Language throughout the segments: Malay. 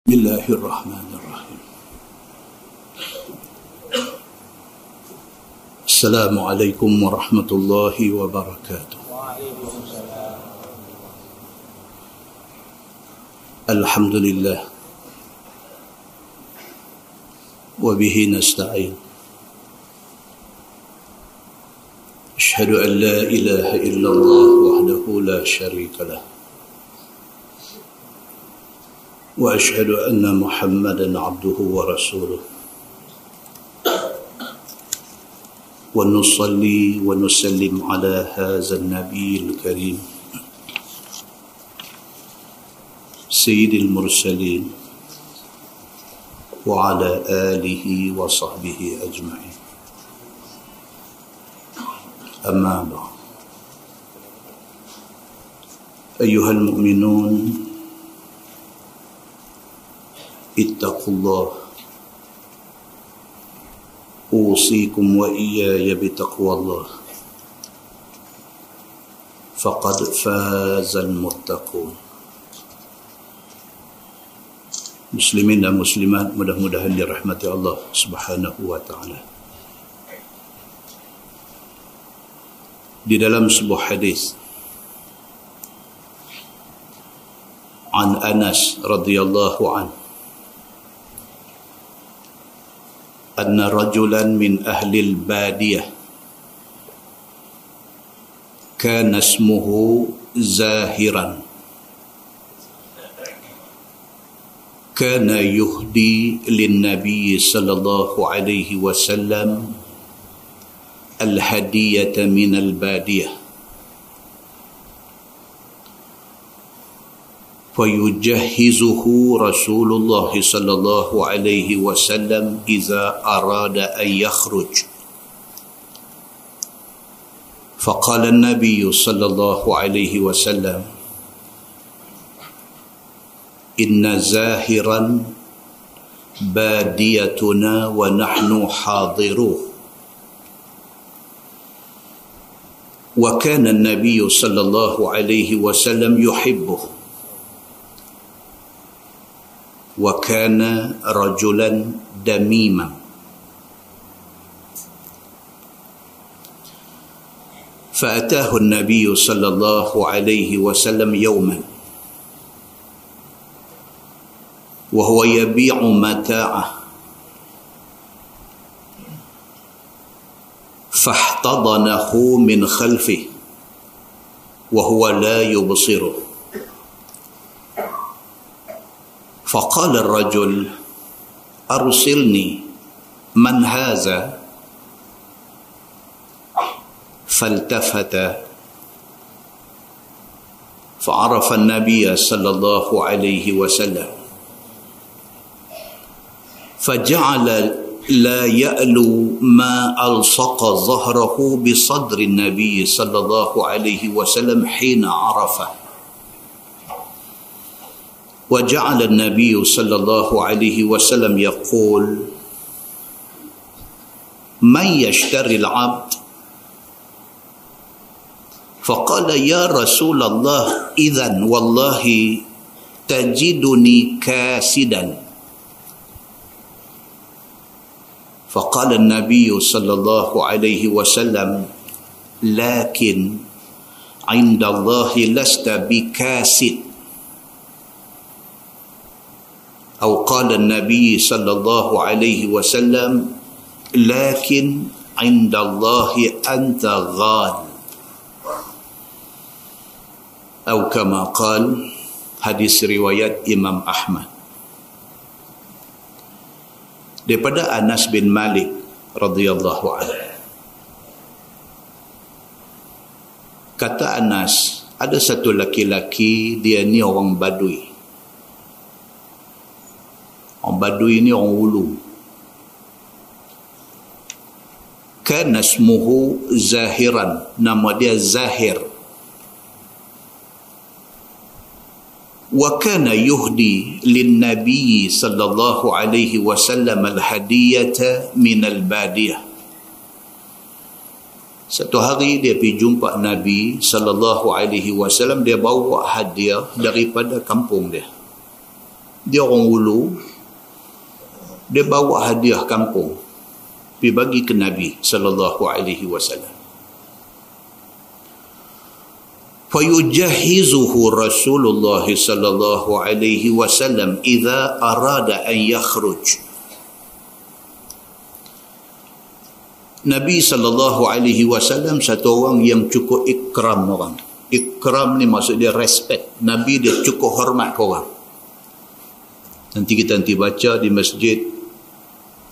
Bismillahirrahmanirrahim. Assalamualaikum warahmatullahi wabarakatuh. Alhamdulillah. Wa bihi nasta'in. Ashhadu an la ilaha illallah wahdahu la syarika lah. وأشهد أن محمدًا عبده ورسوله ونصلي ونسلم على هذا النبي الكريم سيد المرسلين وعلى آله وصحبه أجمعين أما بعد أيها المؤمنون اتقوا الله أوصيكم وإياي بتقوى الله فقد فاز المتقون. Muslimin dan muslimat, mudah-mudahan dirahmati Allah Subhanahu wa taala. Di dalam sebuah hadis an Anas radhiyallahu anhu أن رجلا من أهل البادية كان اسمه زاهرا كان يهدي للنبي صلى الله عليه وسلم الهدية من البادية فيجهزه رسول الله صلى الله عليه وسلم إذا أراد أن يخرج. فقال النبي صلى الله عليه وسلم إن زاهرا باديتنا ونحن حاضروه. وكان النبي صلى الله عليه وسلم يحبه وكان رجلا دميما. فأتاه النبي صلى الله عليه وسلم يوما وهو يبيع متاعه فاحتضنه من خلفه وهو لا يبصره. فقال الرجل أرسلني من هذا؟ فالتفت فعرف النبي صلى الله عليه وسلم فجعل لا يألو ما ألصق ظهره بصدر النبي صلى الله عليه وسلم حين عرفه. وجعل النبي صلى الله عليه وسلم يقول من يشتري العبد؟ فقال يا رسول الله إذن والله تجدني كاسدا. فقال النبي صلى الله عليه وسلم لكن عند الله لست بكاسد. أو قال النبي صلى الله عليه وسلم لكن عند الله أنت غال. أو كما قال. Hadis riwayat Imam Ahmad. Daripada Anas bin Malik radhiyallahu anhu, kata Anas, ada satu laki-laki, dia ni orang Badui. Orang Badui ni orang Ulu. Kana ismuhu Zahiran, nama dia Zahir. Wa kana yuhdi lin Nabi sallallahu alaihi wasallam al-hadiyata min al-badiyah. Satu hari dia pergi jumpa Nabi sallallahu alaihi wasallam, dia bawa hadiah daripada kampung dia. dia orang Ulu, dia bawa hadiah kampung pergi bagi ke Nabi sallallahu alaihi wasallam. Fayujahizuhu Rasulullah sallallahu alaihi wasallam idza arada an yakhruj. Nabi sallallahu alaihi wasallam satu orang yang cukup ikram orang. Ikram ni maksud dia respect. Nabi dia cukup hormat ke orang. Nanti kita baca di Masjid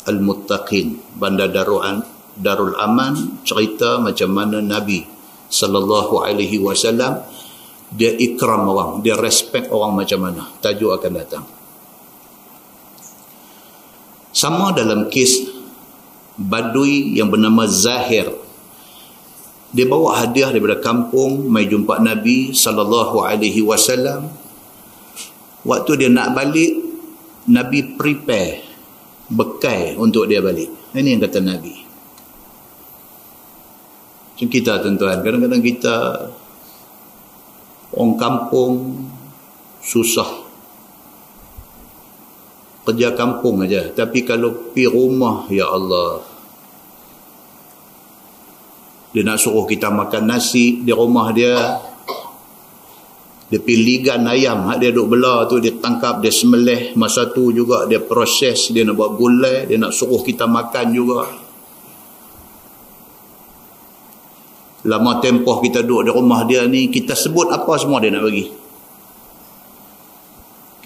Al-Muttaqin, Bandar Darul Aman, cerita macam mana Nabi sallallahu alaihi wasallam dia ikram orang, dia respect orang macam mana. Tajuk akan datang. Sama dalam kes Badui yang bernama Zahir. Dia bawa hadiah daripada kampung mai jumpa Nabi sallallahu alaihi wasallam. Waktu dia nak balik, Nabi prepare bekal untuk dia balik. Ini yang kata Nabi. Macam kita tuan-tuan, kadang-kadang kita orang kampung susah. Kerja kampung aja, tapi kalau pergi rumah, ya Allah, dia nak suruh kita makan nasi di rumah dia pergi ligan ayam, dia duk bela tu, dia tangkap, dia semelih, masa tu juga dia proses, dia nak buat gulai, dia nak suruh kita makan juga. Lama tempoh kita duduk di rumah dia ni, kita sebut apa semua dia nak bagi.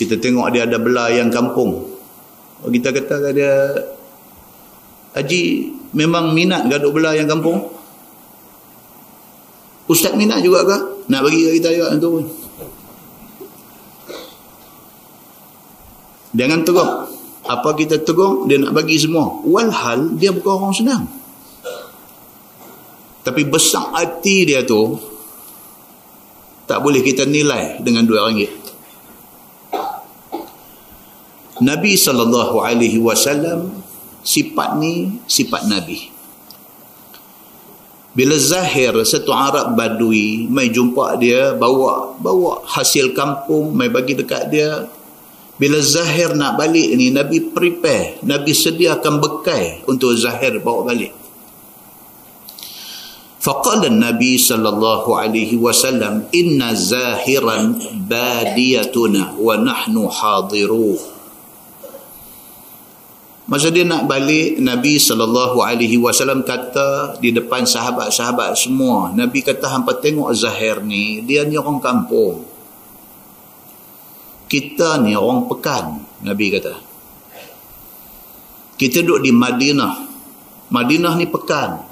Kita tengok dia ada bela ayam kampung, kita kata kat dia, Haji memang minat ke duk bela ayam kampung? Ustaz minat juga ke? Nak bagi kat kita juga tu. Jangan tegur. Apa kita tegur, dia nak bagi semua. Walhal dia bukan orang senang. Tapi besar hati dia tu tak boleh kita nilai dengan RM2. Nabi sallallahu alaihi wasallam sifat ni sifat Nabi. Bila Zahir, satu Arab Badui, mai jumpa dia, bawa hasil kampung mai bagi dekat dia. Bila Zahir nak balik ni, Nabi prepare, Nabi sediakan bekal untuk Zahir bawa balik. Faqala Nabi sallallahu alaihi wasallam, inna Zahiran badiyatuna wa nahnu hadiruh. Masa dia nak balik, Nabi sallallahu alaihi wasallam kata di depan sahabat-sahabat semua, Nabi kata, hampa tengok Zahir ni, dia ni orang kampung, kita ni orang pekan. Nabi kata, kita duduk di Madinah, Madinah ni pekan.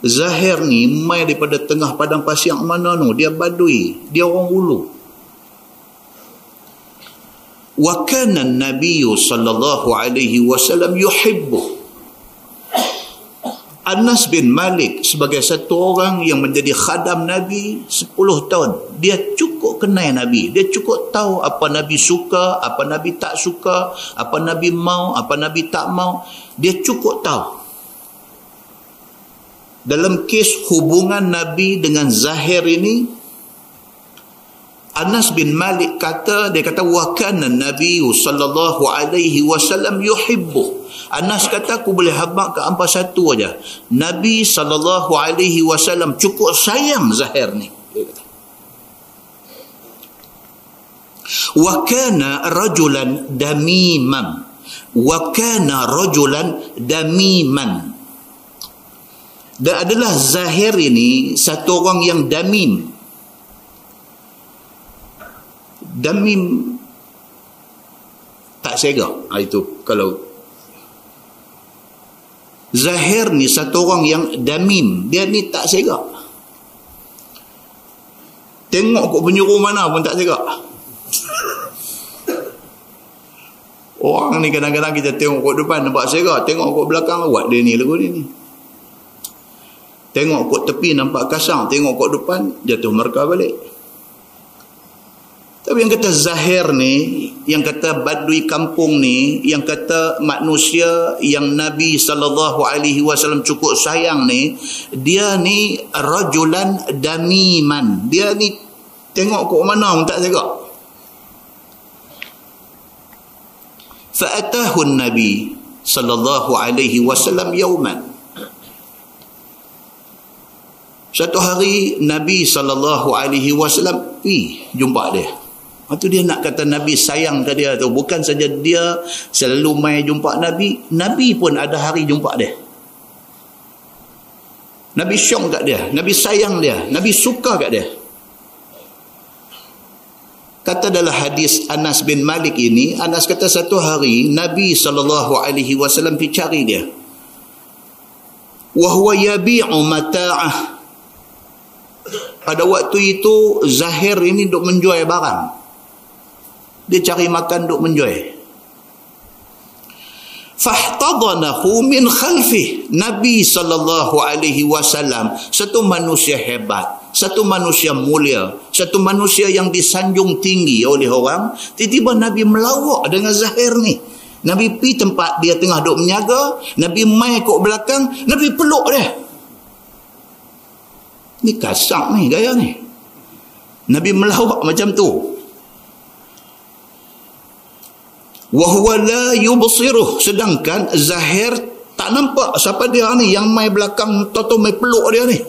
Zahir ni mai daripada tengah padang pasir mana tu, dia Badui, dia orang Ulu. Wa kana an-nabiy sallallahu alaihi wasallam yuhibbu. Anas bin Malik sebagai satu orang yang menjadi khadam Nabi 10 tahun, dia cukup kenal Nabi, dia cukup tahu apa Nabi suka, apa Nabi tak suka, apa Nabi mau, apa Nabi tak mau, dia cukup tahu. Dalam kes hubungan Nabi dengan Zahir ini, Anas bin Malik kata, dia kata, wa kana Nabi sallallahu alaihi wasallam yuhibbu. Anas kata, aku boleh habaq ke hampa satu aja, Nabi sallallahu alaihi wasallam cukup sayang Zahir ni. Wa kana rajulan damiman. Wa kana rajulan damiman. Dan adalah Zahir ini satu orang yang damim. Damim tak segak. Itu kalau Zahir ni satu orang yang damim, dia ni tak segak. Tengok kok penyuruh mana pun tak segak. Orang ni kadang-kadang kita tengok kok depan nampak segak, tengok kok belakang awak dia ni lagu ni. Tengok kok tepi nampak kasar, tengok kok depan jatuh merka balik. Tapi yang kata Zahir ni, yang kata Badui kampung ni, yang kata manusia yang Nabi sallallahu alaihi wasallam cukup sayang ni, dia ni rajulan damiman. Dia ni tengok kok mana pun tak segak. Fa'atahu Nabi sallallahu alaihi wasallam yauman. Satu hari Nabi sallallahu alaihi wasallam jumpa dia. Itu dia nak kata Nabi sayang ke dia tu. Bukan saja dia selalu mai jumpa Nabi, Nabi pun ada hari jumpa dia. Nabi syok kat dia, Nabi sayang dia, Nabi suka kat dia. Kata dalam hadis Anas bin Malik ini, Anas kata satu hari Nabi SAW pergi cari dia. Wa huwa yabi'u mata'ah. Pada waktu itu Zahir ini duk menjual barang. Dia cari makan duk menjual. Fahtadanahu min khalfih. Nabi SAW satu manusia hebat, satu manusia mulia, satu manusia yang disanjung tinggi oleh orang. Tiba-tiba Nabi melawak dengan Zahir ni. Nabi pergi tempat dia tengah duk menyaga, Nabi mai kat belakang, Nabi peluk dia. Ni kasar ni gaya ni. Nabi melawak macam tu. Wahuwa la yubsiruh. Sedangkan Zahir tak nampak siapa dia ni yang mai belakang tahu mai peluk dia ni.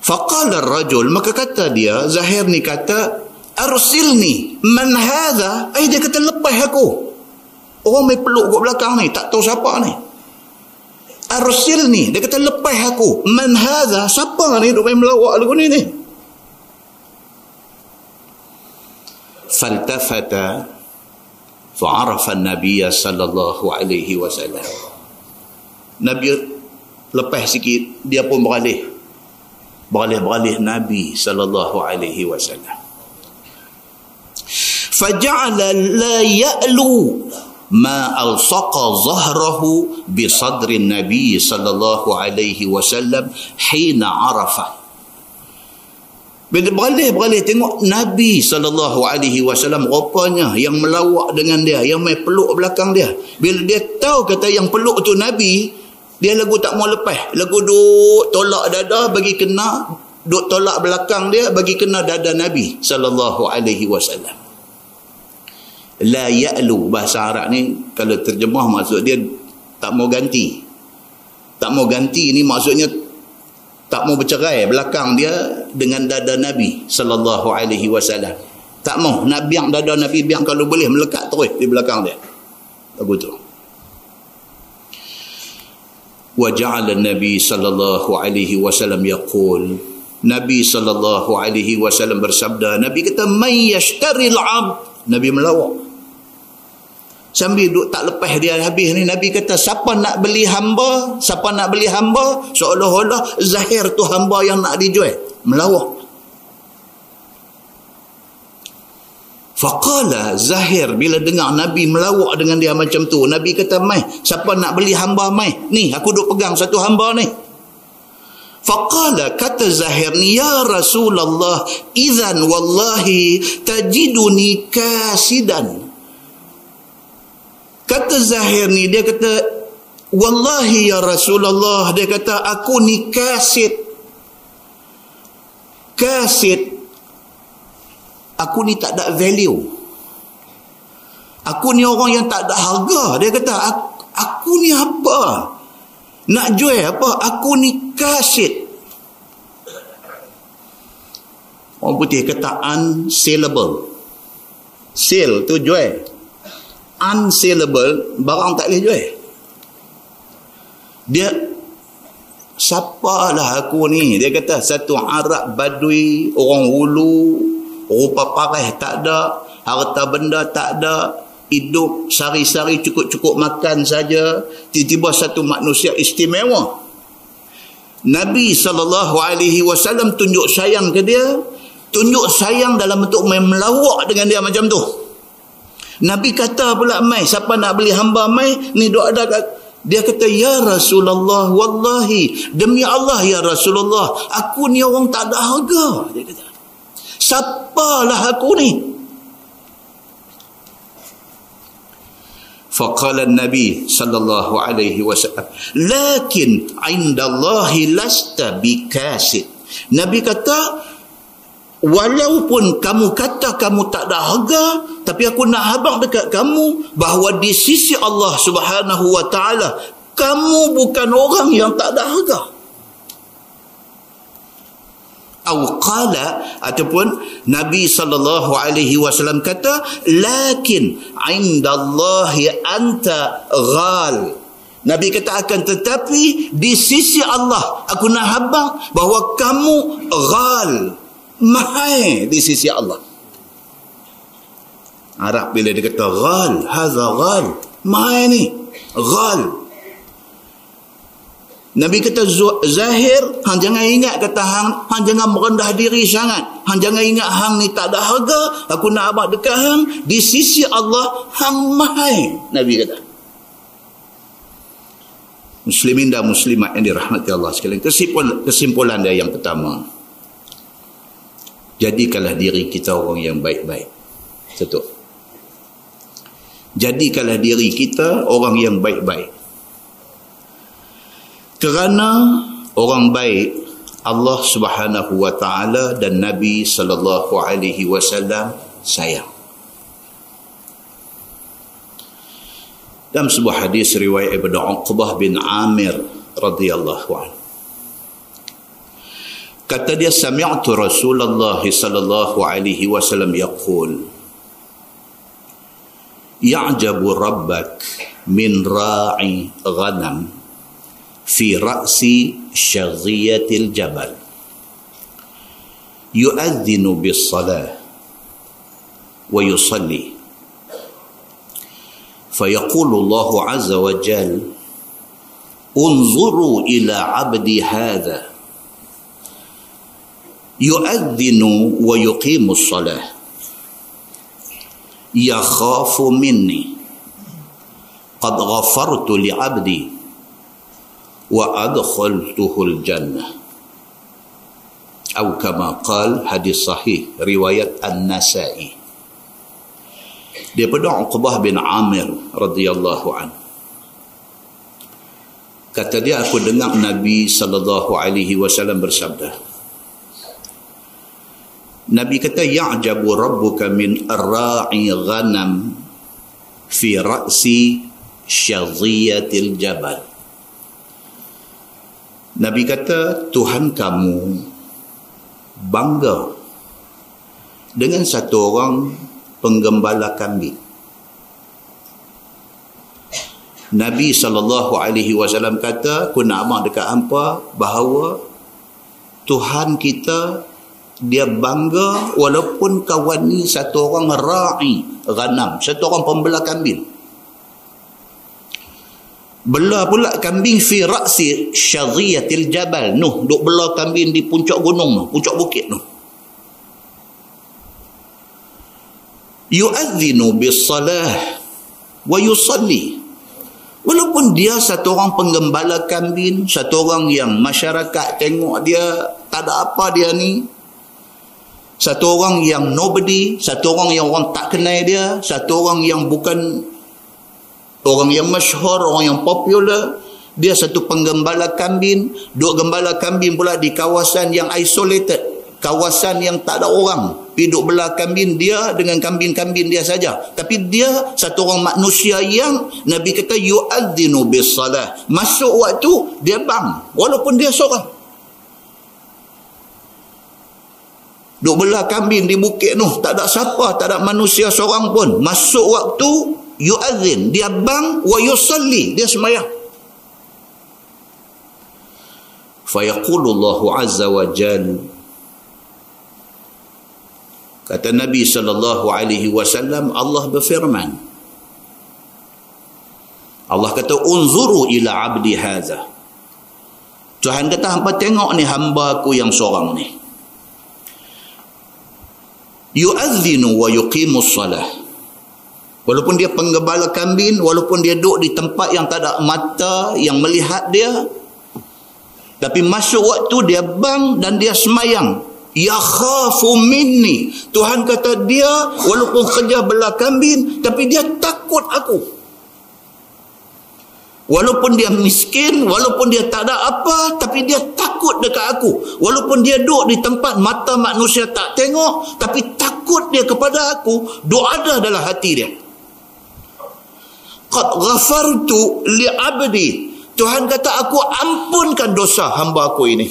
Faqala ar-rajul, maka kata dia, Zahir ni kata, arsilni man hadha. Dia kata lepas aku. Orang mai peluk kat belakang ni tak tahu siapa ni. Arsilni, dia kata lepas aku. Man hadha, siapa ni duk mai melawak lagu ni. Faltafata fa'arafa an-nabiy sallallahu alaihi wasallam. Nabi lepas sikit, dia pun beralih Nabi sallallahu alaihi wasallam. Faja'ala la ya'lu ma alsaqa zahrahu bi sadri an-nabi sallallahu alaihi wasallam hina arafa. Bila beralih tengok Nabi SAW rupanya yang melawak dengan dia, yang main peluk belakang dia. Bila dia tahu kata yang peluk tu Nabi, dia lagu tak mau lepas. Lagu duk tolak dada bagi kena, duk tolak belakang dia bagi kena dada Nabi SAW. La ya'lu, bahasa Arab ni kalau terjemah maksud dia tak mau ganti. Tak mau ganti ni maksudnya tak mau bercerai belakang dia dengan dada Nabi sallallahu alaihi wasallam. Tak mau nak biang dada Nabi, biang kalau boleh melekat terus di belakang dia. Begitu. Wa ja'ala an-nabi sallallahu alaihi wasallam yaqul. Nabi sallallahu alaihi wasallam bersabda, Nabi kata may yashtari al-'abd. Nabi melawak. Sambil duk tak lepas dia habis ni, Nabi kata siapa nak beli hamba, siapa nak beli hamba, seolah-olah Zahir tu hamba yang nak dijual. Melawak. Faqala Zahir bila dengar Nabi melawak dengan dia macam tu, Nabi kata mai, siapa nak beli hamba mai, ni aku duk pegang satu hamba ni. Faqala, kata Zahir ni, ya Rasulullah, idzan wallahi tajiduni kasidan. Kata Zahir ni, dia kata, wallahi ya Rasulullah, dia kata aku ni kasid. Aku ni tak ada value. Aku ni orang yang tak ada harga. Dia kata aku ni apa? Nak jual apa? Aku ni kasid. Orang putih kata unsellable. Sell tu jual. Unsellable, barang tak boleh jual. Dia, siapalah aku ni? Dia kata satu Arab Badui, orang Hulu, rupa parah tak ada, harta benda tak ada, hidup sari-sari cukup-cukup makan saja. Tiba-tiba satu manusia istimewa. Nabi SAW tunjuk sayang ke dia, tunjuk sayang dalam bentuk melawak dengan dia macam tu. Nabi kata pula mai, siapa nak beli hamba mai, ni doa ada kat. Dia kata, ya Rasulullah, wallahi, demi Allah ya Rasulullah, aku ni orang tak ada harga. Dia kata, siapalah aku ni? Faqala Nabi sallallahu alaihi wasallam, lakin indallahi lasta bikasid. Nabi kata, walaupun kamu kata kamu tak ada harga, tapi aku nak habaq dekat kamu bahawa di sisi Allah Subhanahu wa taala kamu bukan orang yang tak ada harga. Qala, ataupun Nabi SAW kata, lakin indallahi anta ghal. Nabi kata akan tetapi di sisi Allah aku nak habaq bahawa kamu ghal, mahal di sisi Allah. Arab bila dia kata ghal, hadza ghal, mahal ni, ghal. Nabi kata zahir, hang jangan ingat kata hang jangan merendah diri sangat. Hang jangan ingat hang ni tak ada harga, aku nak abad dekat hang, di sisi Allah hang mahal. Nabi kata. Muslimin dan muslimat yang dirahmati Allah sekalian. Kesimpulan dia yang pertama. Jadikanlah diri kita orang yang baik-baik. Satu. Jadikanlah diri kita orang yang baik-baik. Kerana orang baik Allah Subhanahu wa taala dan Nabi sallallahu alaihi wasallam sayang. Dalam sebuah hadis riwayat Ibnu Uqbah bin Amir radhiyallahu anhu, kata dia, sami'tu Rasulullah sallallahu alaihi wasallam yaqul, ya'jabu rabbak min ra'i ghanam fi ra'si syaghiyatil jabal yu'adhdhinu bis salah wa yusalli fayaqulu Allah azza wa jal unzuru ila 'abdi hadha yu'adhdhinu wa yuqimu as-salah yakhafu minni qad ghafartu li 'abdi wa adkhaltuhul jannah, atau kama qal, hadis sahih riwayat An-Nasa'i. Daripada Uqbah bin Amir radhiyallahu an, kata dia, aku dengar Nabi sallallahu alaihi wasallam bersabda. Nabi kata, ya'jabu rabbuka min ar-ra'i ghanam fi ra'si syadhiyatil jabal. Nabi kata, Tuhan kamu bangga dengan satu orang penggembala kambing. Nabi SAW kata, aku nak amak dekat hampa bahawa Tuhan kita, dia bangga walaupun kawan ni satu orang ra'i ghanam, satu orang pembela kambing. Bela pula kambing fi ra'si syadhiyatil jabal. Nuh, duk bela kambing di puncak gunung tu, puncak bukit tu. Yu'adhdhinu bis salah wa yusalli. Walaupun dia satu orang penggembala kambing, satu orang yang masyarakat tengok dia tak ada apa dia ni, satu orang yang nobody, satu orang yang orang tak kenal dia, satu orang yang bukan orang yang masyhur, orang yang popular, dia satu penggembala kambing, duk gembala kambing pula di kawasan yang isolated, kawasan yang tak ada orang, duduk bela kambing dia dengan kambing-kambing dia saja. Tapi dia satu orang manusia yang Nabi kata yu'adhdhinu bis salah, masuk waktu dia bang walaupun dia seorang, duk bela kambing di bukit noh, tak ada siapa, tak ada manusia seorang pun, masuk waktu yu'adzin, dia bang, wa yusalli, dia sembahyang. Fayaqulu Allah azza wa jal, kata Nabi sallallahu alaihi wasallam, Allah berfirman, Allah kata, unzuru ila abdi hadza, Tuhan kata, hampa tengok ni hamba aku yang seorang ni, yu'adzinu wa yuqimus salah. Walaupun dia penggembala kambing, walaupun dia duduk di tempat yang tak ada mata yang melihat dia, tapi masuk waktu dia bang dan dia semayang. Yakhafu minni. Tuhan kata dia walaupun kerja bela kambing, tapi dia takut aku. Walaupun dia miskin, walaupun dia tak ada apa, tapi dia takut dekat aku. Walaupun dia duduk di tempat mata manusia tak tengok, tapi takut dia kepada aku. Doa ada dalam hati dia. Qad ghafartu li abdi. Tuhan kata, aku ampunkan dosa hamba aku ini.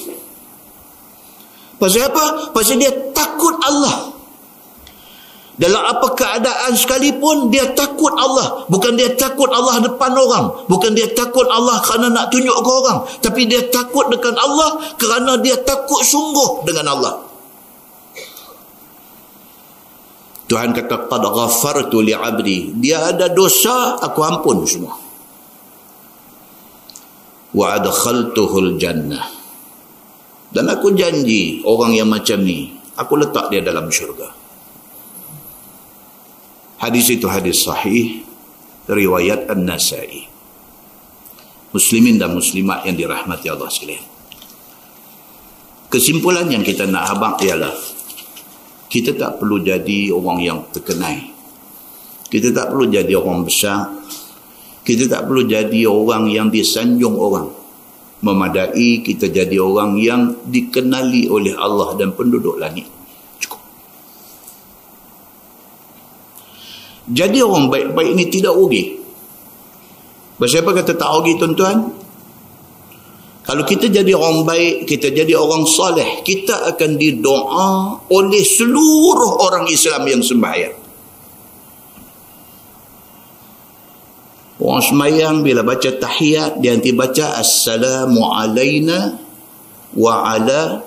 Pasal apa? Pasal dia takut Allah. Dalam apa keadaan sekalipun, dia takut Allah. Bukan dia takut Allah depan orang. Bukan dia takut Allah kerana nak tunjuk ke orang. Tapi dia takut dengan Allah kerana dia takut sungguh dengan Allah. Tuhan kata, qad ghafartu li abdi. Dia ada dosa, aku ampun semua. Wa adkhaltuhul jannah. Dan aku janji orang yang macam ni, aku letak dia dalam syurga. Hadis itu hadis sahih, riwayat An-Nasai. Muslimin dan muslimat yang dirahmati Allah sekalian. Kesimpulan yang kita nak habaq ialah, kita tak perlu jadi orang yang terkenal. Kita tak perlu jadi orang besar. Kita tak perlu jadi orang yang disanjung orang. Memadai kita jadi orang yang dikenali oleh Allah dan penduduk langit. Jadi orang baik-baik ni tidak rugi. Siapa kata tak rugi tuan-tuan? Kalau kita jadi orang baik, kita jadi orang soleh, kita akan didoa oleh seluruh orang Islam yang sembahyang. Orang sembahyang bila baca tahiyat, dia nanti baca Assalamu alayna wa ala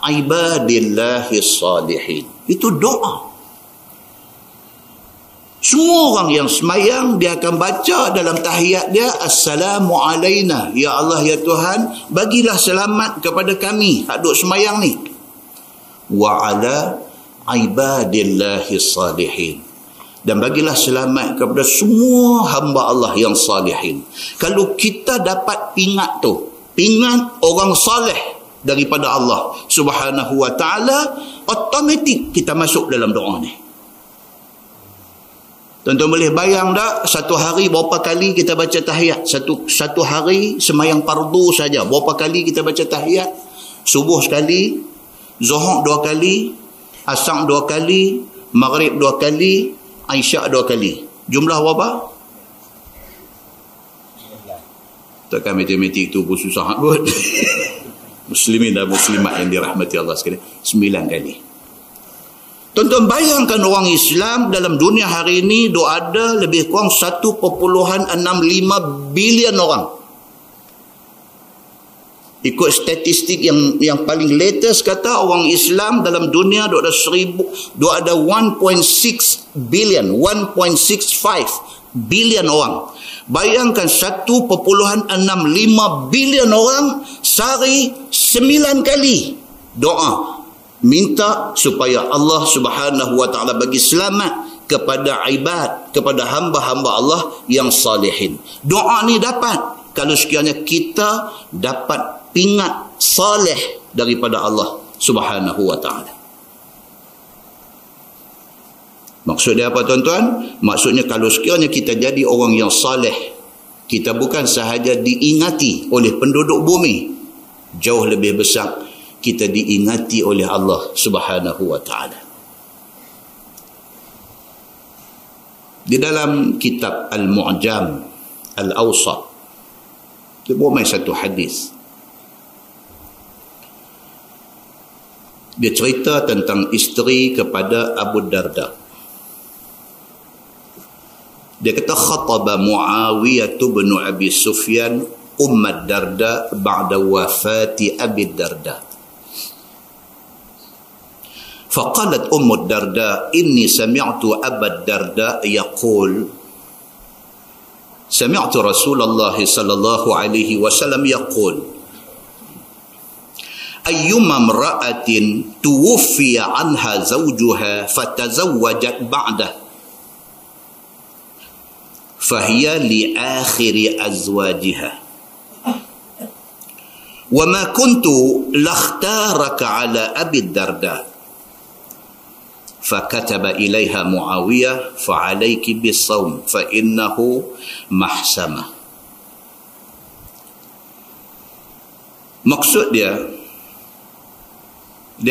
ibadillahi salihin. Itu doa. Semua orang yang semayang, dia akan baca dalam tahiyat dia, Assalamu alayna, ya Allah ya Tuhan, bagilah selamat kepada kami hak duk semayang ni, wa ala ibadillahi salihin, dan bagilah selamat kepada semua hamba Allah yang salihin. Kalau kita dapat pingat tu, pingat orang saleh daripada Allah subhanahu wa ta'ala, automatik kita masuk dalam doa ni. Tuan-tuan boleh bayang tak, satu hari berapa kali kita baca tahiyat? Satu hari semayang fardu saja, berapa kali kita baca tahiyat? Subuh sekali, Zuhur 2 kali, Asar 2 kali, Maghrib 2 kali, Isyak 2 kali. Jumlah berapa? Takkan matematik tu pun susah kot. Muslimin dan muslimat yang dirahmati Allah sekalian, 9 kali. Tuan-tuan bayangkan orang Islam dalam dunia hari ini ada lebih kurang 1.65 bilion orang. Ikut statistik yang paling latest kata, orang Islam dalam dunia ada 1.6 billion, 1.65 billion orang. Bayangkan 1.65 bilion orang, sehari 9 kali doa minta supaya Allah subhanahu wa ta'ala bagi selamat kepada ibad, kepada hamba-hamba Allah yang salihin. Doa ni dapat kalau sekiranya kita dapat pingat saleh daripada Allah subhanahu wa ta'ala. Maksud dia apa tuan-tuan? Maksudnya kalau sekiranya kita jadi orang yang saleh, kita bukan sahaja diingati oleh penduduk bumi, jauh lebih besar kita diingati oleh Allah subhanahu wa ta'ala. Di dalam kitab Al-Mu'jam Al-Awsat, dia buat satu hadis. Dia cerita tentang isteri kepada Abu Darda. Dia kata, khataba Muawiyah bin Abi Sufyan Ummad Darda ba'da wafati Abi Darda. فقالت أم الدرداء إني سمعت أبا الدرداء يقول سمعت رسول الله صلى الله عليه وسلم يقول أيما امرأة توفي عنها زوجها فتزوجت بعده فهي لآخر أزواجها وما كنت لاختارك على أبي الدرداء فكتب إليها معاوية فعليك بالصوم فإنه محسمة. Maksud dia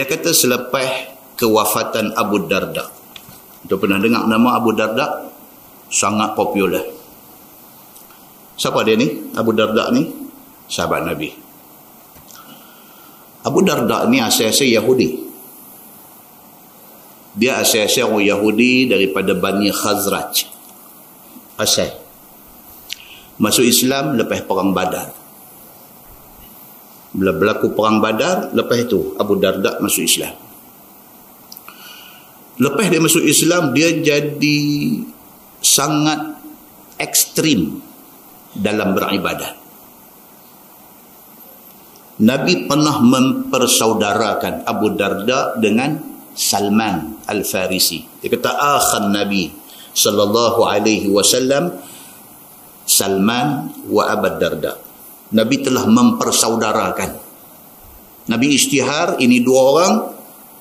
kata selepas kewafatan Abu Darda. Kita pernah dengar nama Abu Darda? Sangat popular. Siapa dia ni? Abu Darda ni sahabat Nabi. Abu Darda ni asal-asal Yahudi. Dia asal-asal orang Yahudi daripada Bani Khazraj. Asal. Masuk Islam lepas perang Badar. Bila berlaku perang Badar, lepas itu Abu Darda masuk Islam. Lepas dia masuk Islam, dia jadi sangat ekstrim dalam beribadat. Nabi pernah mempersaudarakan Abu Darda dengan Salman Al-Farisi. Dia kata akhan Nabi sallallahu alaihi wasallam Salman wa Abu Darda. Nabi telah mempersaudarakan. Nabi isytihar, ini dua orang,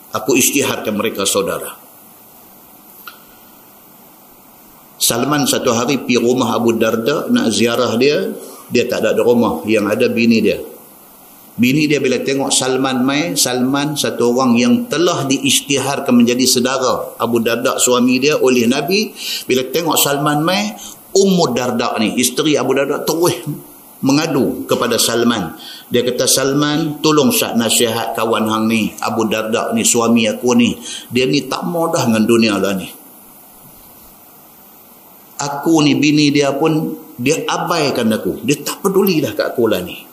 aku isytiharkan mereka saudara. Salman satu hari pergi rumah Abu Darda nak ziarah dia, dia tak ada di rumah, yang ada bini dia. Bini dia bila tengok Salman mai, Salman satu orang yang telah diisytiharkan menjadi saudara Abu Darda suami dia oleh Nabi, bila tengok Salman mai, Ummu Darda ni, isteri Abu Darda, terus mengadu kepada Salman. Dia kata, Salman, tolong syak nasihat kawan hang ni, Abu Darda ni, suami aku ni. Dia ni tak mau dah dengan dunia lah ni. Aku ni, bini dia pun, dia abaikan aku. Dia tak peduli dah kat aku lah ni.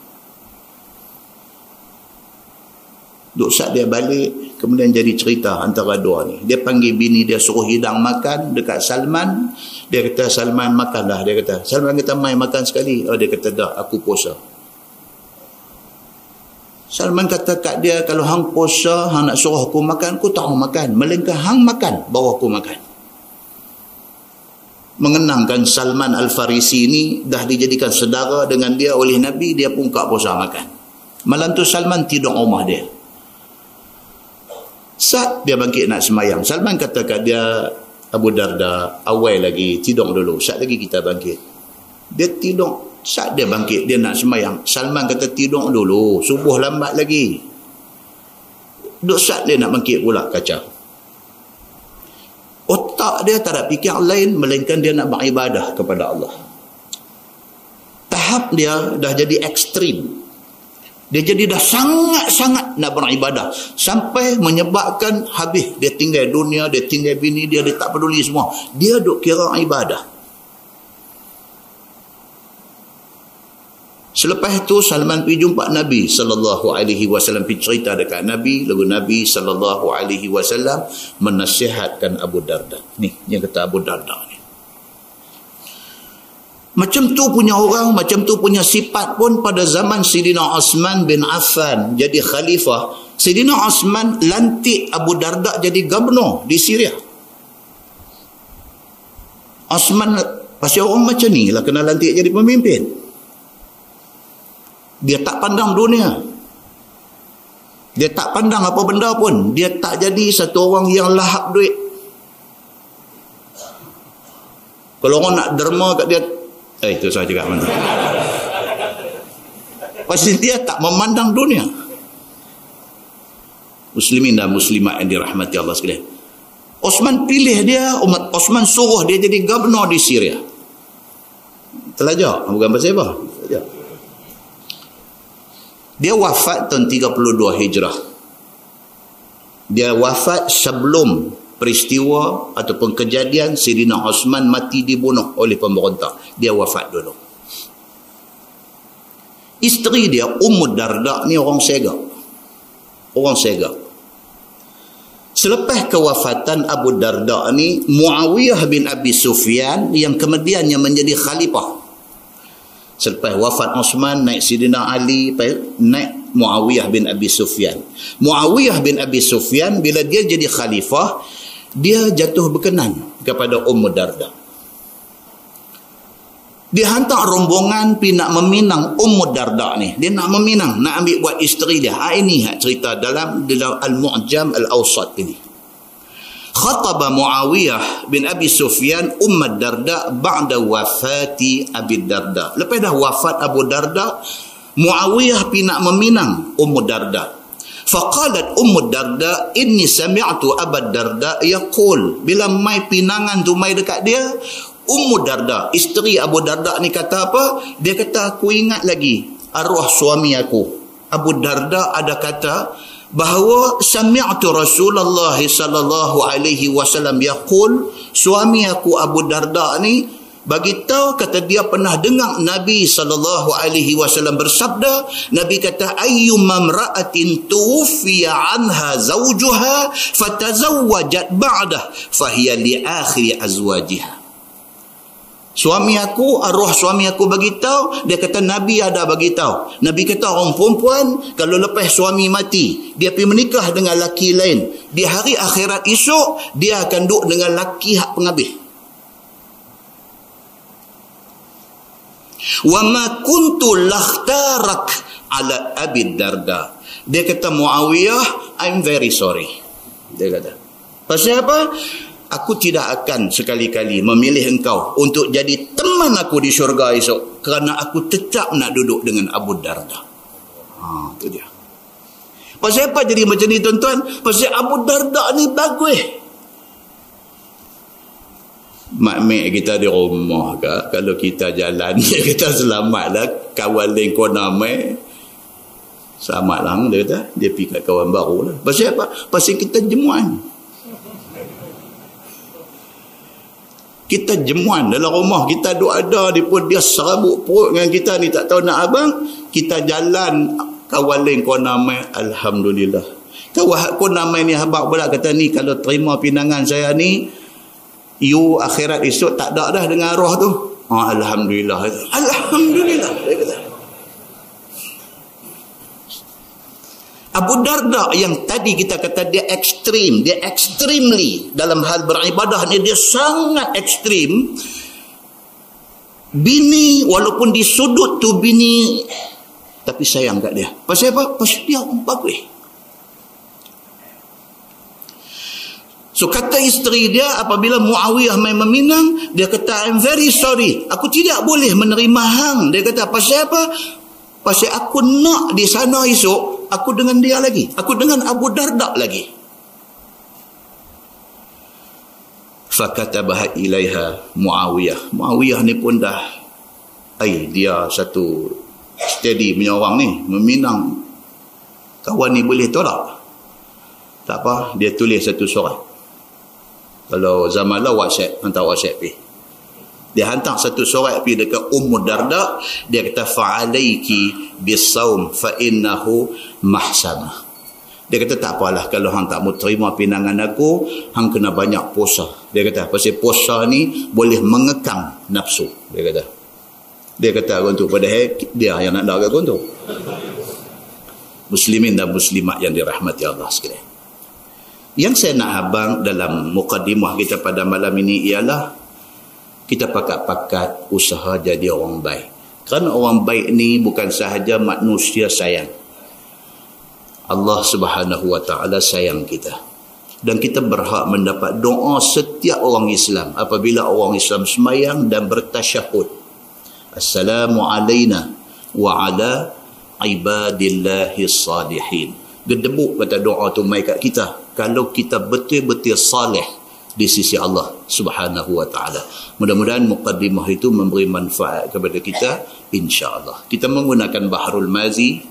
Duk syak dia balik, kemudian jadi cerita antara dua ni. Dia panggil bini dia, suruh hidang makan dekat Salman. Dia kata, Salman makanlah. Dia kata, Salman kata, mai makan sekali. Oh, dia kata, dah, aku puasa. Salman kata kat dia, kalau hang puasa, hang nak suruh aku makan, aku tak mau makan. Melainkan hang makan, baru aku makan. Mengenangkan Salman Al-Farisi ni dah dijadikan saudara dengan dia oleh Nabi, dia pun tak puasa makan. Malam tu Salman tidur rumah dia. Saat dia bangkit nak semayang, Salman kata kat dia, Abu Darda, awal lagi, tidur dulu, saat lagi kita bangkit. Dia tidur, saat dia bangkit, dia nak semayang. Salman kata, tidur dulu, subuh lambat lagi. Duk saat dia nak bangkit pula, kacau. Otak dia tak ada fikir lain, melainkan dia nak beribadah kepada Allah. Tahap dia dah jadi ekstrim. Dia jadi dah sangat-sangat nak beribadah. Sampai menyebabkan habis. Dia tinggal dunia, dia tinggal bini dia, dia tak peduli semua. Dia duk kira ibadah. Selepas itu Salman pergi jumpa Nabi sallallahu alaihi wasallam, pergi cerita dekat Nabi, lalu Nabi sallallahu alaihi wasallam menasihatkan Abu Darda. Ni yang kata Abu Darda ni. Macam tu punya orang, macam tu punya sifat pun pada zaman Sayyidina Osman bin Affan jadi khalifah. Sayyidina Osman lantik Abu Darda jadi gubernur di Syria. Osman pasal orang macam ni lah kena lantik jadi pemimpin. Dia tak pandang dunia. Dia tak pandang apa benda pun. Dia tak jadi satu orang yang lahap duit. Kalau orang nak derma kat dia, itu saya cakap mana. Pasti dia tak memandang dunia. Muslimin dan muslimat yang dirahmati Allah sekalian. Osman pilih dia, Osman suruh dia jadi gubernur di Syria. Telajak, bukan pasal apa? Telajak. Dia wafat tahun 32 Hijrah. Dia wafat sebelum peristiwa ataupun kejadian Sayyidina Osman mati dibunuh oleh pemberontak. Dia wafat dulu. Isteri dia Ummu Darda ni orang segak. Orang segak. Selepas kewafatan Abu Darda ni, Muawiyah bin Abi Sufyan yang kemudiannya menjadi khalifah. Selepas wafat Osman, naik Sayyidina Ali, naik Muawiyah bin Abi Sufyan. Muawiyah bin Abi Sufyan bila dia jadi khalifah, dia jatuh berkenan kepada Ummu Darda. Dia hantar rombongan pergi nak meminang Ummu Darda ni. Dia nak meminang, nak ambil buat isteri dia. Ini cerita dalam Al-Mu'jam Al-Awsat ini. Khataba Muawiyah bin Abi Sufyan Ummu Darda ba'da wafati Abi Darda. Lepas dah wafat Abu Darda, Muawiyah pi nak meminang Ummu Darda. Faqalat Ummu Darda, inni sami'tu Abu Darda yaqul. Bila mai pinangan tu mai dekat dia, Ummu Darda, isteri Abu Darda ni kata apa? Dia kata, aku ingat lagi arwah suami aku. Abu Darda ada kata bahawa sami'tu Rasulullah sallallahu alaihi wasallam yaqul, suami aku Abu Darda ni bagi tahu, kata dia pernah dengar Nabi sallallahu alaihi wasallam bersabda, Nabi kata, ayyumma imra'atin tuwfiya anha zawjuha fatazawwajat ba'dah fahiya li akhir azwajiha. Suami aku, arwah suami aku bagi tahu, dia kata Nabi ada bagi tahu. Nabi kata orang perempuan kalau lepas suami mati, dia pergi menikah dengan laki lain, di hari akhirat esok dia akan duduk dengan laki hak penghabis. Wa ma kuntu lakhtarak ala Abi Darda. Dia kata, Muawiyah, I'm very sorry. Dia kata, pasal apa? Aku tidak akan sekali-kali memilih engkau untuk jadi teman aku di syurga esok, kerana aku tetap nak duduk dengan Abu Darda. Itu dia. Pasal apa jadi macam ni tuan-tuan? Pasal Abu Darda ni bagus. Mak-mek kita di rumah ke, kalau kita jalan kita selamatlah, kawan lain kau namai selamatlah, dia kata, dia pergi kat kawan baru lah. Pasal apa? Pasal kita jemuan. Kita jemuan dalam rumah, kita duk ada, dia serabut perut dengan kita ni, tak tahu nak abang, kita jalan, kawan lain kau namai, alhamdulillah. Kawan kau namai ni habaq pula kata ni, kalau terima pinangan saya ni, you akhirat esok tak ada dah dengan roh tu. Alhamdulillah. Alhamdulillah. Dia kata. Abu Darda yang tadi kita kata dia ekstrim, dia extremely dalam hal beribadah ni, dia sangat ekstrim. Bini walaupun disudut tu bini, tapi sayang kat dia. Pasal apa? Pasal dia orang bagus. So kata isteri dia apabila Muawiyah main meminang, dia kata, I'm very sorry, aku tidak boleh menerima hang. Dia kata, pasal apa? Pasal aku nak di sana esok, aku dengan dia lagi, aku dengan Abu Darda lagi. Fakatabaha ilaiha Muawiyah. Muawiyah ni pun dah, dia satu steady punya orang ni, meminang. Kawan ni boleh tolak? Tak apa, dia tulis satu surat. Kalau zaman lah WhatsApp, hantar WhatsApp pergi. Dia hantar satu surat pergi dekat Ummu Darda. Dia kata, fa'alaiki bisawm fa'innahu mahsamah. Dia kata, tak apalah, kalau hang tak mau terima pinangan aku, hang kena banyak puasa. Dia kata, pasal puasa ni boleh mengekang nafsu. Dia kata untuk padahal dia yang nak dagat untuk muslimin dan muslimat yang dirahmati Allah sekalian. Yang saya nak abang dalam mukadimah kita pada malam ini ialah kita pakat-pakat usaha jadi orang baik. Kerana orang baik ni bukan sahaja manusia sayang. Allah Subhanahu wa taala sayang kita. Dan kita berhak mendapat doa setiap orang Islam apabila orang Islam sembahyang dan bertasyahud. Assalamu alayna wa ala ibadillahis salihin. Gedebuk kata doa tu mai kat kita kalau kita betul-betul saleh di sisi Allah Subhanahu wa taala. Mudah-mudahan muqaddimah itu memberi manfaat kepada kita insya-Allah. Kita menggunakan Bahrul Mazi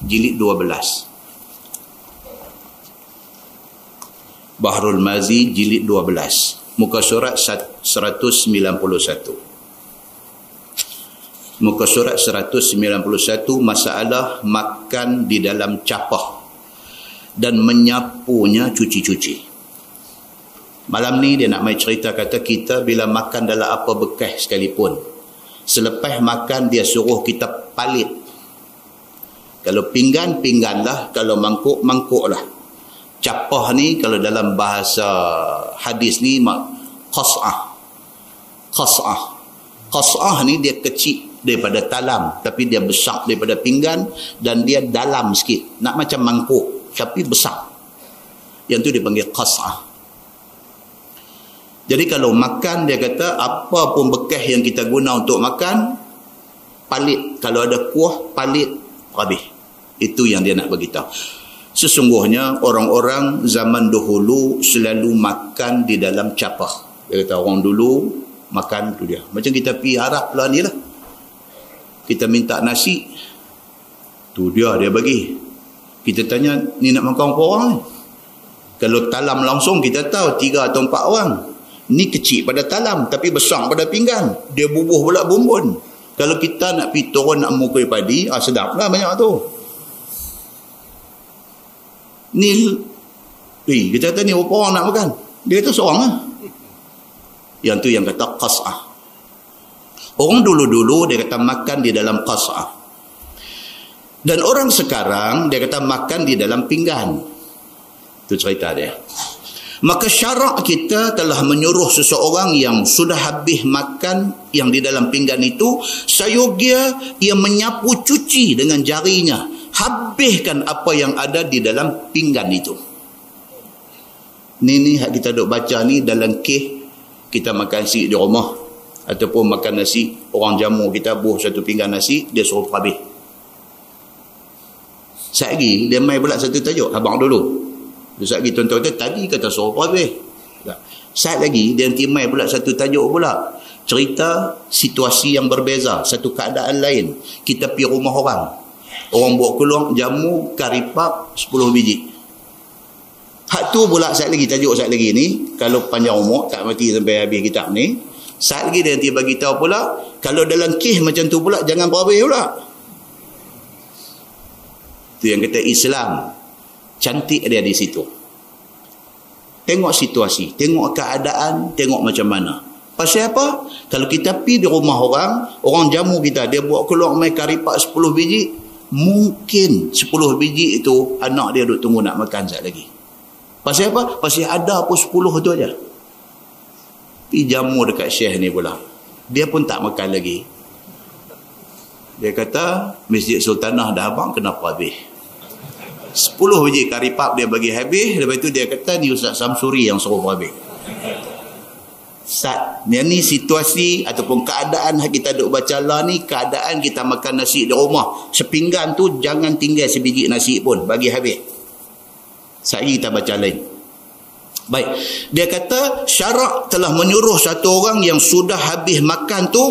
jilid 12. Bahrul Mazi jilid 12, muka surat 191. Muka surat 191, masalah makan di dalam capah dan menyapunya cuci-cuci. Malam ni dia nak mai cerita, kata kita bila makan dalam apa bekas sekalipun, selepas makan dia suruh kita palit. Kalau pinggan, pinggan lah. Kalau mangkuk, mangkuk lah. Capah ni kalau dalam bahasa hadis ni qas'ah. Qas'ah ni dia kecil daripada talam, tapi dia besar daripada pinggan dan dia dalam sikit, nak macam mangkuk tapi besar. Yang tu dipanggil qas'ah. Jadi kalau makan, dia kata apa pun bekas yang kita guna untuk makan, palit. Kalau ada kuah, palit, habis. Itu yang dia nak beritahu. Sesungguhnya orang-orang zaman dahulu selalu makan di dalam capah. Dia kata orang dulu makan tu dia. Macam kita pergi Arab lah ni lah. Kita minta nasi, tu dia bagi. Kita tanya, ni nak makan berapa orang ni? Kalau talam langsung kita tahu 3 atau 4 orang. Ni kecil pada talam tapi besar pada pinggan. Dia bubuh pula bumbun. Kalau kita nak pergi turun nak mukul padi, sedap lah banyak tu. Ni kita kata ni berapa orang nak makan? Dia kata seorang lah. Yang tu yang kata qas'ah. Orang dulu-dulu dia kata makan di dalam qas'ah. Dan orang sekarang dia kata makan di dalam pinggan. Itu cerita dia. Maka syarak kita telah menyuruh seseorang yang sudah habis makan yang di dalam pinggan itu, sayogia ia menyapu cuci dengan jarinya, habiskan apa yang ada di dalam pinggan itu. Ni hak kita duk baca ni dalam kes kita makan nasi di rumah ataupun makan nasi, orang jamu kita buh satu pinggan nasi, dia suruh habis. Sekejap lagi dia mai pula satu tajuk abang dulu. Sekejap lagi tuan-tuan kata tadi kata suruh habis. Sekejap lagi dia nanti mai pula satu tajuk pula, cerita situasi yang berbeza, satu keadaan lain. Kita pergi rumah orang buat keluar jamu karipap 10 biji. Hak tu pula sekejap lagi tajuk sekejap lagi ni, kalau panjang umur tak mati sampai habis kitab ni. Sekejap lagi dia nanti bagi tahu pula, kalau dalam kes macam tu pula jangan berhabis pula. Tu yang kata Islam cantik dia di situ. Tengok situasi, tengok keadaan, tengok macam mana. Pasal apa? Kalau kita pergi di rumah orang jamu kita, dia buat keluar mai karipak 10 biji, mungkin 10 biji itu anak dia duk tunggu nak makan sekejap lagi. Pasal apa? Pasal ada pun 10 tu aja. Pergi jamu dekat Syekh ni pula, dia pun tak makan lagi. Dia kata Masjid Sultanah dah abang kenapa habis? 10 biji karipap dia bagi habis. Lepas tu dia kata ni Ustaz Samsuri yang suruh habis. Ni situasi ataupun keadaan kita duk baca lah ni, keadaan kita makan nasi di rumah, sepinggan tu jangan tinggal sebiji nasi pun, bagi habis. Sekali kita baca lain. Baik, dia kata syarak telah menyuruh satu orang yang sudah habis makan tu,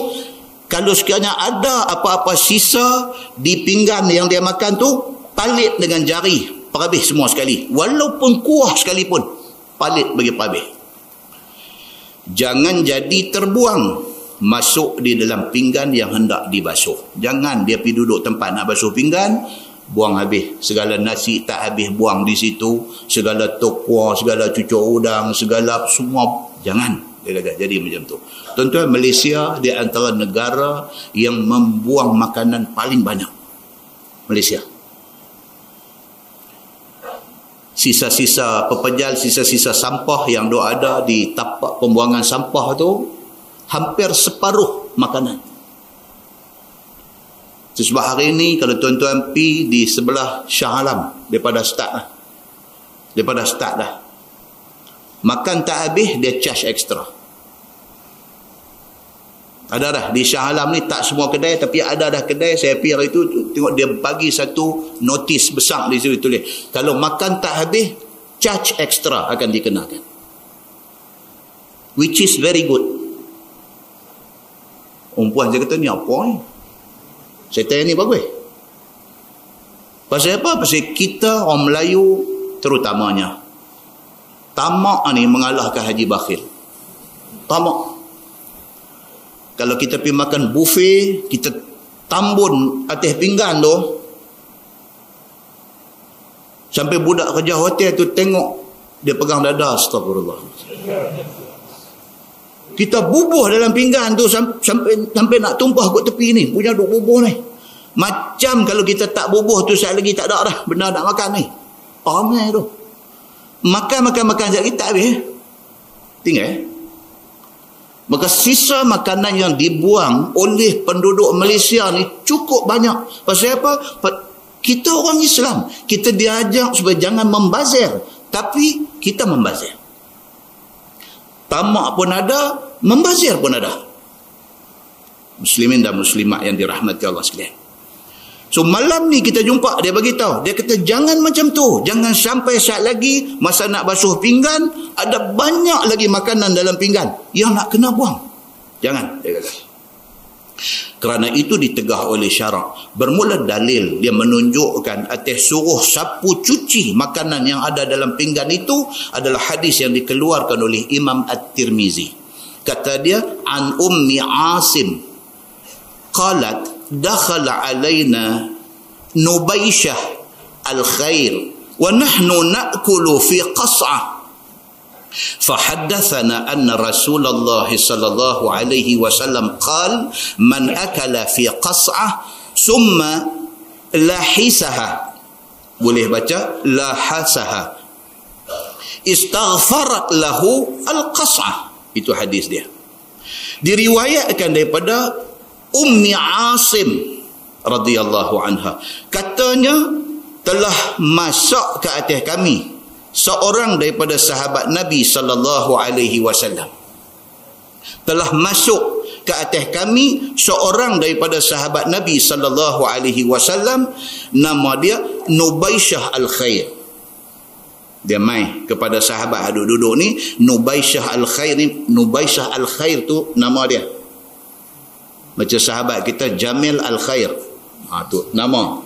kalau sekiranya ada apa-apa sisa di pinggan yang dia makan tu, palit dengan jari, perhabis semua sekali. Walaupun kuah sekalipun, palit bagi perhabis. Jangan jadi terbuang masuk di dalam pinggan yang hendak dibasuh. Jangan dia pergi duduk tempat nak basuh pinggan, buang habis. Segala nasi tak habis buang di situ, segala tok kuah, segala cucuk udang, segala semua. Jangan. Dia kata jadi macam tu. Tuan-tuan, Malaysia di antara negara yang membuang makanan paling banyak. Malaysia. Sisa-sisa pepejal, sisa-sisa sampah yang ada di tapak pembuangan sampah tu, hampir separuh makanan. Sebab hari ini kalau tuan-tuan pergi di sebelah Shah Alam, daripada start dah. Makan tak habis, dia charge extra. Ada dah di Shah Alam ni, tak semua kedai tapi ada dah kedai. Saya pergi hari itu tengok dia bagi satu notis besar di situ tulis, kalau makan tak habis charge extra akan dikenakan, which is very good. Perempuan saya kata ni apa ni, saya tanya ni bagus. Pasal apa? Pasal kita orang Melayu terutamanya tamak ni mengalahkan haji bakhil. Tamak. Kalau kita pergi makan buffet, kita tambun atas pinggan tu, sampai budak kerja hotel tu tengok, dia pegang dada, astagfirullah. Kita bubuh dalam pinggan tu sampai nak tumpah kat tepi ni, punya duk bubuh ni. Macam kalau kita tak bubuh tu sekali lagi tak ada dah benda nak makan ni. Ramai tu. Makan sekali lagi tak habis. Tinggal. Maka sisa makanan yang dibuang oleh penduduk Malaysia ni cukup banyak. Pasal apa? Kita orang Islam, kita diajak supaya jangan membazir, tapi kita membazir. Tamak pun ada, membazir pun ada. Muslimin dan muslimat yang dirahmati Allah sekalian. So malam ni kita jumpa, dia bagi tahu, dia kata jangan macam tu, jangan sampai saat lagi masa nak basuh pinggan ada banyak lagi makanan dalam pinggan yang nak kena buang. Jangan, dia kata. Kerana itu ditegah oleh syarak. Bermula dalil dia menunjukkan atas suruh sapu cuci makanan yang ada dalam pinggan itu adalah hadis yang dikeluarkan oleh Imam At-Tirmizi. Kata dia, an Ummi Asim qalat dakhala alaina Nubayshah al-khair wa nahnu na'kulu fi qas'ah فحدثنا أن رسول الله صلى الله عليه وسلم قال من أكل في قصعة ثم لاحسها, boleh baca lahasah, istaghfarat lahu al-qas'ah. Itu hadis dia. Diriwayatkan daripada Ummi Asim radhiyallahu anha, katanya telah masuk ke atas kami seorang daripada sahabat Nabi sallallahu alaihi wasallam. Telah masuk ke atas kami seorang daripada sahabat Nabi sallallahu alaihi wasallam, nama dia Nubayshah al-Khair. Dia mai kepada sahabat duduk-duduk ni, Nubayshah al-Khair ni, Nubayshah al-Khair tu nama dia. Macam sahabat kita Jamil al-Khair. Tu nama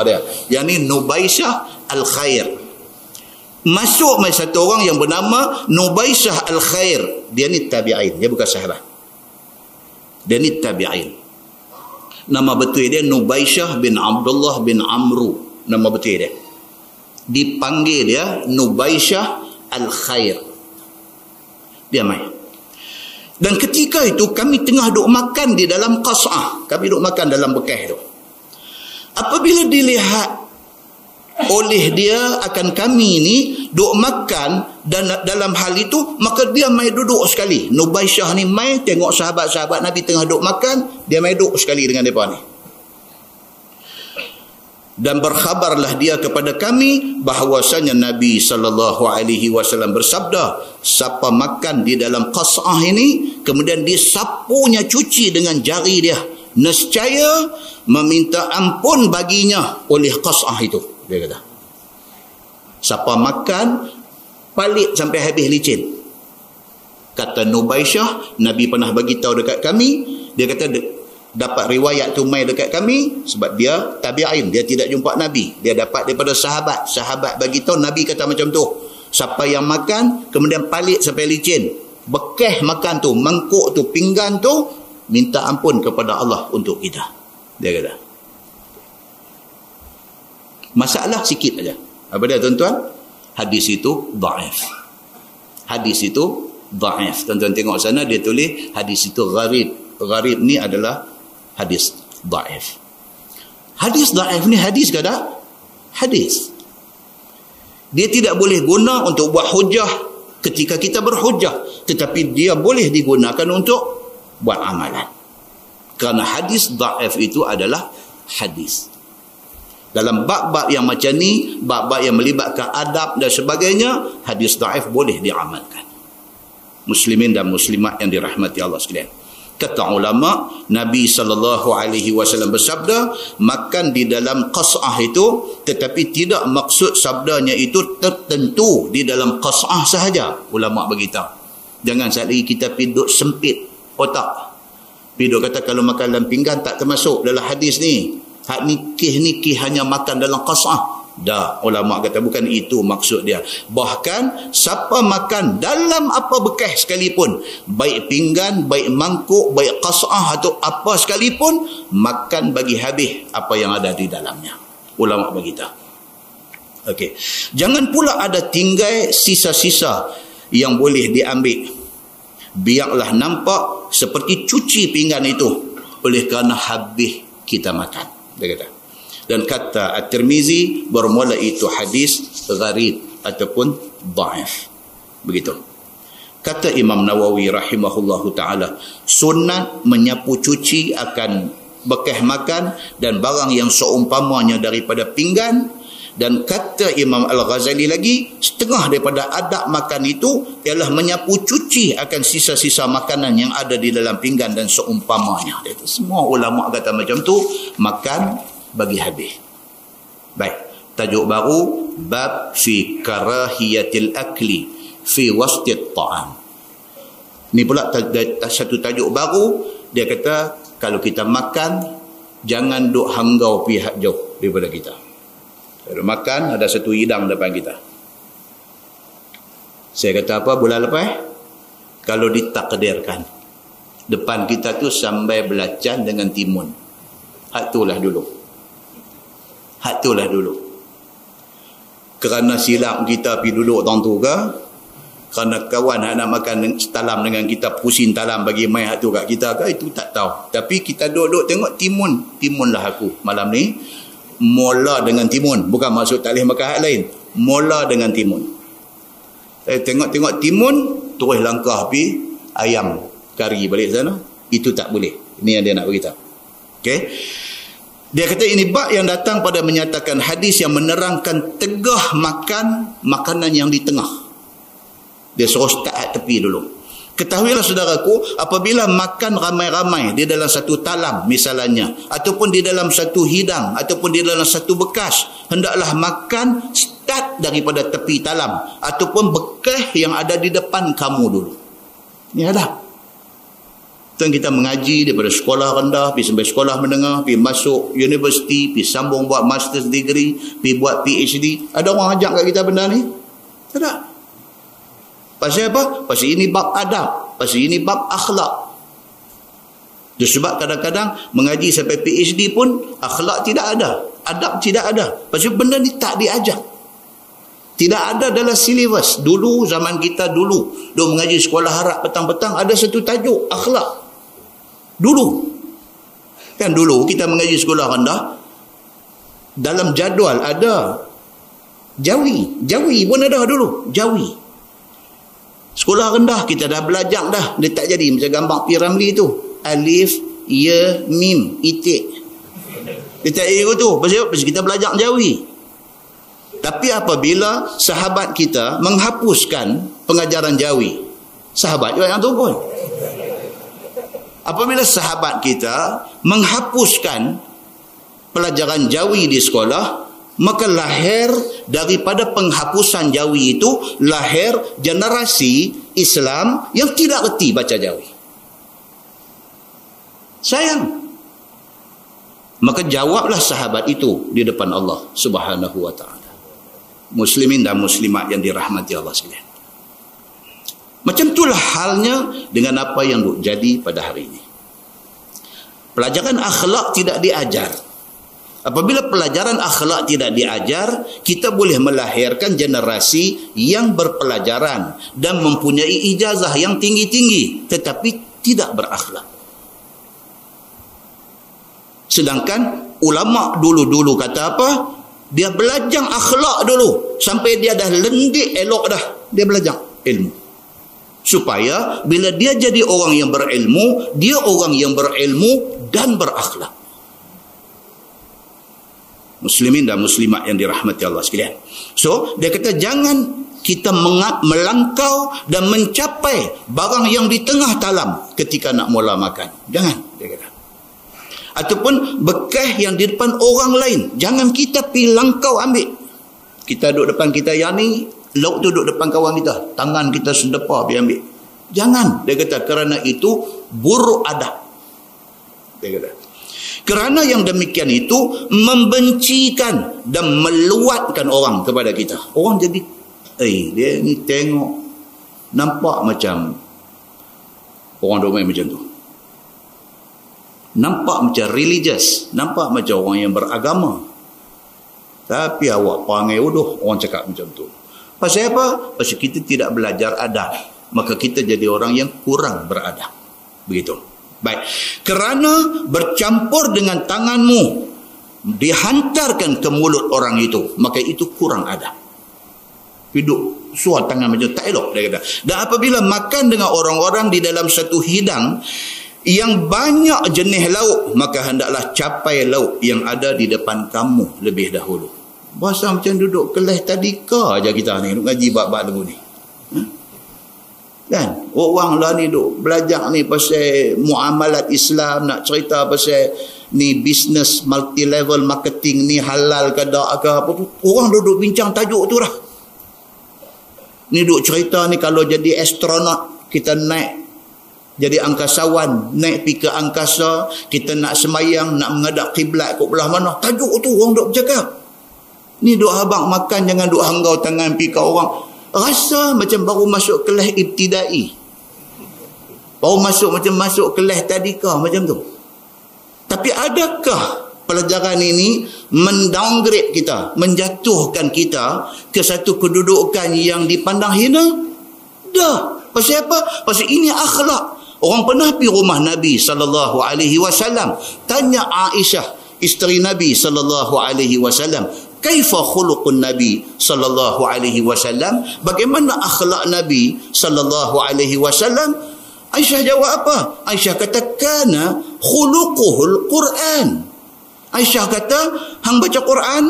dia. Yang ni Nubayshah al-Khair. Masuk mai satu orang yang bernama Nubayshah al-Khair. Dia ni tabi'in, dia bukan sahabat. Dia ni tabi'in. Nama betul dia Nubayshah bin Abdullah bin Amru. Nama betul dia. Dipanggil dia Nubayshah al-Khair. Dia mai. Dan ketika itu kami tengah duk makan di dalam qas'ah. Kami duk makan dalam bekas tu. Apabila dilihat oleh dia akan kami ni duk makan dan dalam hal itu, maka dia mai duduk sekali. Nubayshah ni mai tengok sahabat-sahabat Nabi tengah duk makan, dia mai duduk sekali dengan mereka ni. Dan berkhabarlah dia kepada kami bahawasanya Nabi SAW bersabda, siapa makan di dalam qas'ah ini kemudian disapunya cuci dengan jari dia, nescaya meminta ampun baginya oleh qas'ah itu. Dia kata, siapa makan palit sampai habis licin. Kata Nubayshah, Nabi pernah bagi tahu dekat kami, dia kata dapat riwayat tu mai dekat kami sebab dia tabi'in, dia tidak jumpa Nabi, dia dapat daripada sahabat bagi tahu Nabi kata macam tu, siapa yang makan kemudian palit sampai licin, bekas makan tu, mangkuk tu, pinggan tu, minta ampun kepada Allah untuk kita. Dia kata masalah sikit aja. Apa dia tuan-tuan? Hadis itu dhaif. Hadis itu dhaif. Tuan-tuan tengok sana dia tulis hadis itu gharib. Gharib ni adalah hadis dhaif. Hadis dhaif ni hadis ke tak? Hadis. Dia tidak boleh guna untuk buat hujah ketika kita berhujah, tetapi dia boleh digunakan untuk buat amalan. Kerana hadis dhaif itu adalah hadis. Dalam bab-bab yang macam ni, bab-bab yang melibatkan adab dan sebagainya, hadis dhaif boleh diamalkan. Muslimin dan muslimat yang dirahmati Allah sekalian. Kata ulama, Nabi SAW bersabda, makan di dalam qas'ah itu, tetapi tidak maksud sabdanya itu tertentu di dalam qas'ah sahaja. Ulama beritahu, jangan saat lagi kita piduk sempit otak. Piduk kata kalau makan dalam pinggan tak termasuk dalam hadis ni. Hak nikih hanya makan dalam qas'ah. Dah, ulama kata bukan itu maksud dia. Bahkan siapa makan dalam apa bekas sekalipun, baik pinggan, baik mangkuk, baik qas'ah atau apa sekalipun, makan bagi habis apa yang ada di dalamnya. Ulama beritahu. Okey. Jangan pula ada tinggal sisa-sisa yang boleh diambil. Biarlah nampak seperti cuci pinggan itu oleh kerana habis kita makan. Dia kata. Dan kata At-Tirmizi, bermula itu hadis gharib ataupun dhaif. Begitu. Kata Imam Nawawi rahimahullahu ta'ala, sunat menyapu cuci akan bekas makan dan barang yang seumpamanya daripada pinggan Dan kata Imam Al-Ghazali lagi, setengah daripada adab makan itu ialah menyapu cuci akan sisa-sisa makanan yang ada di dalam pinggan dan seumpamanya. Semua ulama kata macam tu, makan bagi habis. Baik, tajuk baru, bab fi karahiyatil akli fi wastit ta'am. Ni pula satu tajuk baru. Dia kata kalau kita makan, jangan duk hanggau pihak jauh daripada kita. Kalau makan, ada satu hidang depan kita. Saya kata apa bulan lepas? Kalau ditakdirkan, depan kita tu sampai belacan dengan timun. Hak itulah dulu. Hak itulah dulu. Kerana silap kita pergi duduk tang tu ke? Kerana kawan nak makan talam dengan kita, pusing talam bagi mai hak tu kat kita ke? Itu tak tahu. Tapi kita duduk tengok timun. Timunlah aku malam ni. Mula dengan timun. Bukan maksud tak boleh makan hak lain. Mula dengan timun. Saya tengok-tengok timun, terus langkah pergi ayam kari balik sana. Itu tak boleh. Ini yang dia nak beritahu. Okey. Dia kata ini bab yang datang pada menyatakan hadis yang menerangkan tegah makan makanan yang di tengah. Dia suruh start tepi dulu. Ketahuilah saudaraku, apabila makan ramai-ramai di dalam satu talam misalnya, ataupun di dalam satu hidang, ataupun di dalam satu bekas, hendaklah makan start daripada tepi talam, ataupun bekas yang ada di depan kamu dulu. Ini ada. Tuan kita mengaji daripada sekolah rendah, pergi sampai sekolah menengah, pergi masuk universiti, pergi sambung buat master's degree, pergi buat PhD. Ada orang ajak kat kita benda ni? Tak ada. Pasal apa? Pasal ini bab adab. Pasal ini bab akhlak. Sebab kadang-kadang mengaji sampai PhD pun akhlak tidak ada. Adab tidak ada. Pasal benda ni tak diajar. Tidak ada dalam silibus. Dulu, zaman kita dulu mengaji sekolah Arab petang-petang, ada satu tajuk akhlak. Dulu. Kan dulu kita mengaji sekolah rendah, dalam jadual ada Jawi. Jawi pun ada dulu. Jawi. Sekolah rendah kita dah belajar dah. Dia tak jadi macam gambar P. Ramli tu. Alif, ya, mim, itik. Dia tak jadi tu. Pasal kita belajar Jawi. Tapi apabila sahabat kita menghapuskan pengajaran Jawi, sahabat juga yang tu pun. Apabila sahabat kita menghapuskan pelajaran Jawi di sekolah, maka lahir daripada penghapusan Jawi itu, lahir generasi Islam yang tidak reti baca Jawi. Sayang. Maka jawablah sahabat itu di depan Allah Subhanahu wa ta'ala. Muslimin dan muslimat yang dirahmati Allah sekalian. Macam itulah halnya dengan apa yang jadi pada hari ini. Pelajaran akhlak tidak diajar. Apabila pelajaran akhlak tidak diajar, kita boleh melahirkan generasi yang berpelajaran dan mempunyai ijazah yang tinggi-tinggi, tetapi tidak berakhlak. Sedangkan ulama dulu-dulu kata apa? Dia belajar akhlak dulu. Sampai dia dah lendik elok dah. Dia belajar ilmu. Supaya bila dia jadi orang yang berilmu, dia orang yang berilmu dan berakhlak. Muslimin dan muslimat yang dirahmati Allah sekalian. So, dia kata jangan kita melangkau dan mencapai barang yang di tengah talam ketika nak mula makan. Jangan, dia kata. Ataupun bekas yang di depan orang lain. Jangan kita pergi langkau ambil. Kita duduk depan kita yang ni, lauk tu duduk depan kawan kita. Tangan kita sedepah pergi ambil. Jangan, dia kata, kerana itu buruk adab. Dia kata. Kerana yang demikian itu membencikan dan meluatkan orang kepada kita. Orang jadi, dia ni tengok, nampak macam orang domai macam tu. Nampak macam religious, nampak macam orang yang beragama. Tapi awak perangai bodoh, orang cakap macam tu. Pasal apa? Pasal kita tidak belajar adab. Maka kita jadi orang yang kurang beradab. Begitu. Baik. Kerana bercampur dengan tanganmu dihantarkan ke mulut orang itu, maka itu kurang adab. Hidup suar tangan macam tak elok, dia kata. Dan apabila makan dengan orang-orang di dalam satu hidang yang banyak jenis lauk, maka hendaklah capai lauk yang ada di depan kamu lebih dahulu. Bahasa macam duduk kelas tadika aja kita ni, duduk ngaji bab-bab lagu ni. Kan? Orang lah ni duk belajar ni pasal muamalat Islam, nak cerita pasal ni business multi level marketing ni halal ke tak ke apa tu. Orang duduk bincang tajuk tu dah. Ni duk cerita ni kalau jadi astronot, kita naik jadi angkasawan, naik pergi ke angkasa, kita nak semayang, nak menghadap kiblat kat belah mana. Tajuk tu orang duk bercakap. Ni duk habang makan, jangan duk hanggau tangan pergi ke orang. Rasa macam baru masuk kelas ibtidai. Baru masuk macam masuk kelas tadika macam tu. Tapi adakah pelajaran ini mendowngrade kita, menjatuhkan kita ke satu kedudukan yang dipandang hina? Dah. Pasal apa? Pasal ini akhlak. Orang pernah pergi rumah Nabi SAW, tanya Aisyah, isteri Nabi SAW, kaifa khuluqun Nabi SAW? Bagaimana akhlak Nabi SAW? Aisyah jawab apa? Aisyah kata, kana khuluquhul Quran. Aisyah kata, hang baca Quran,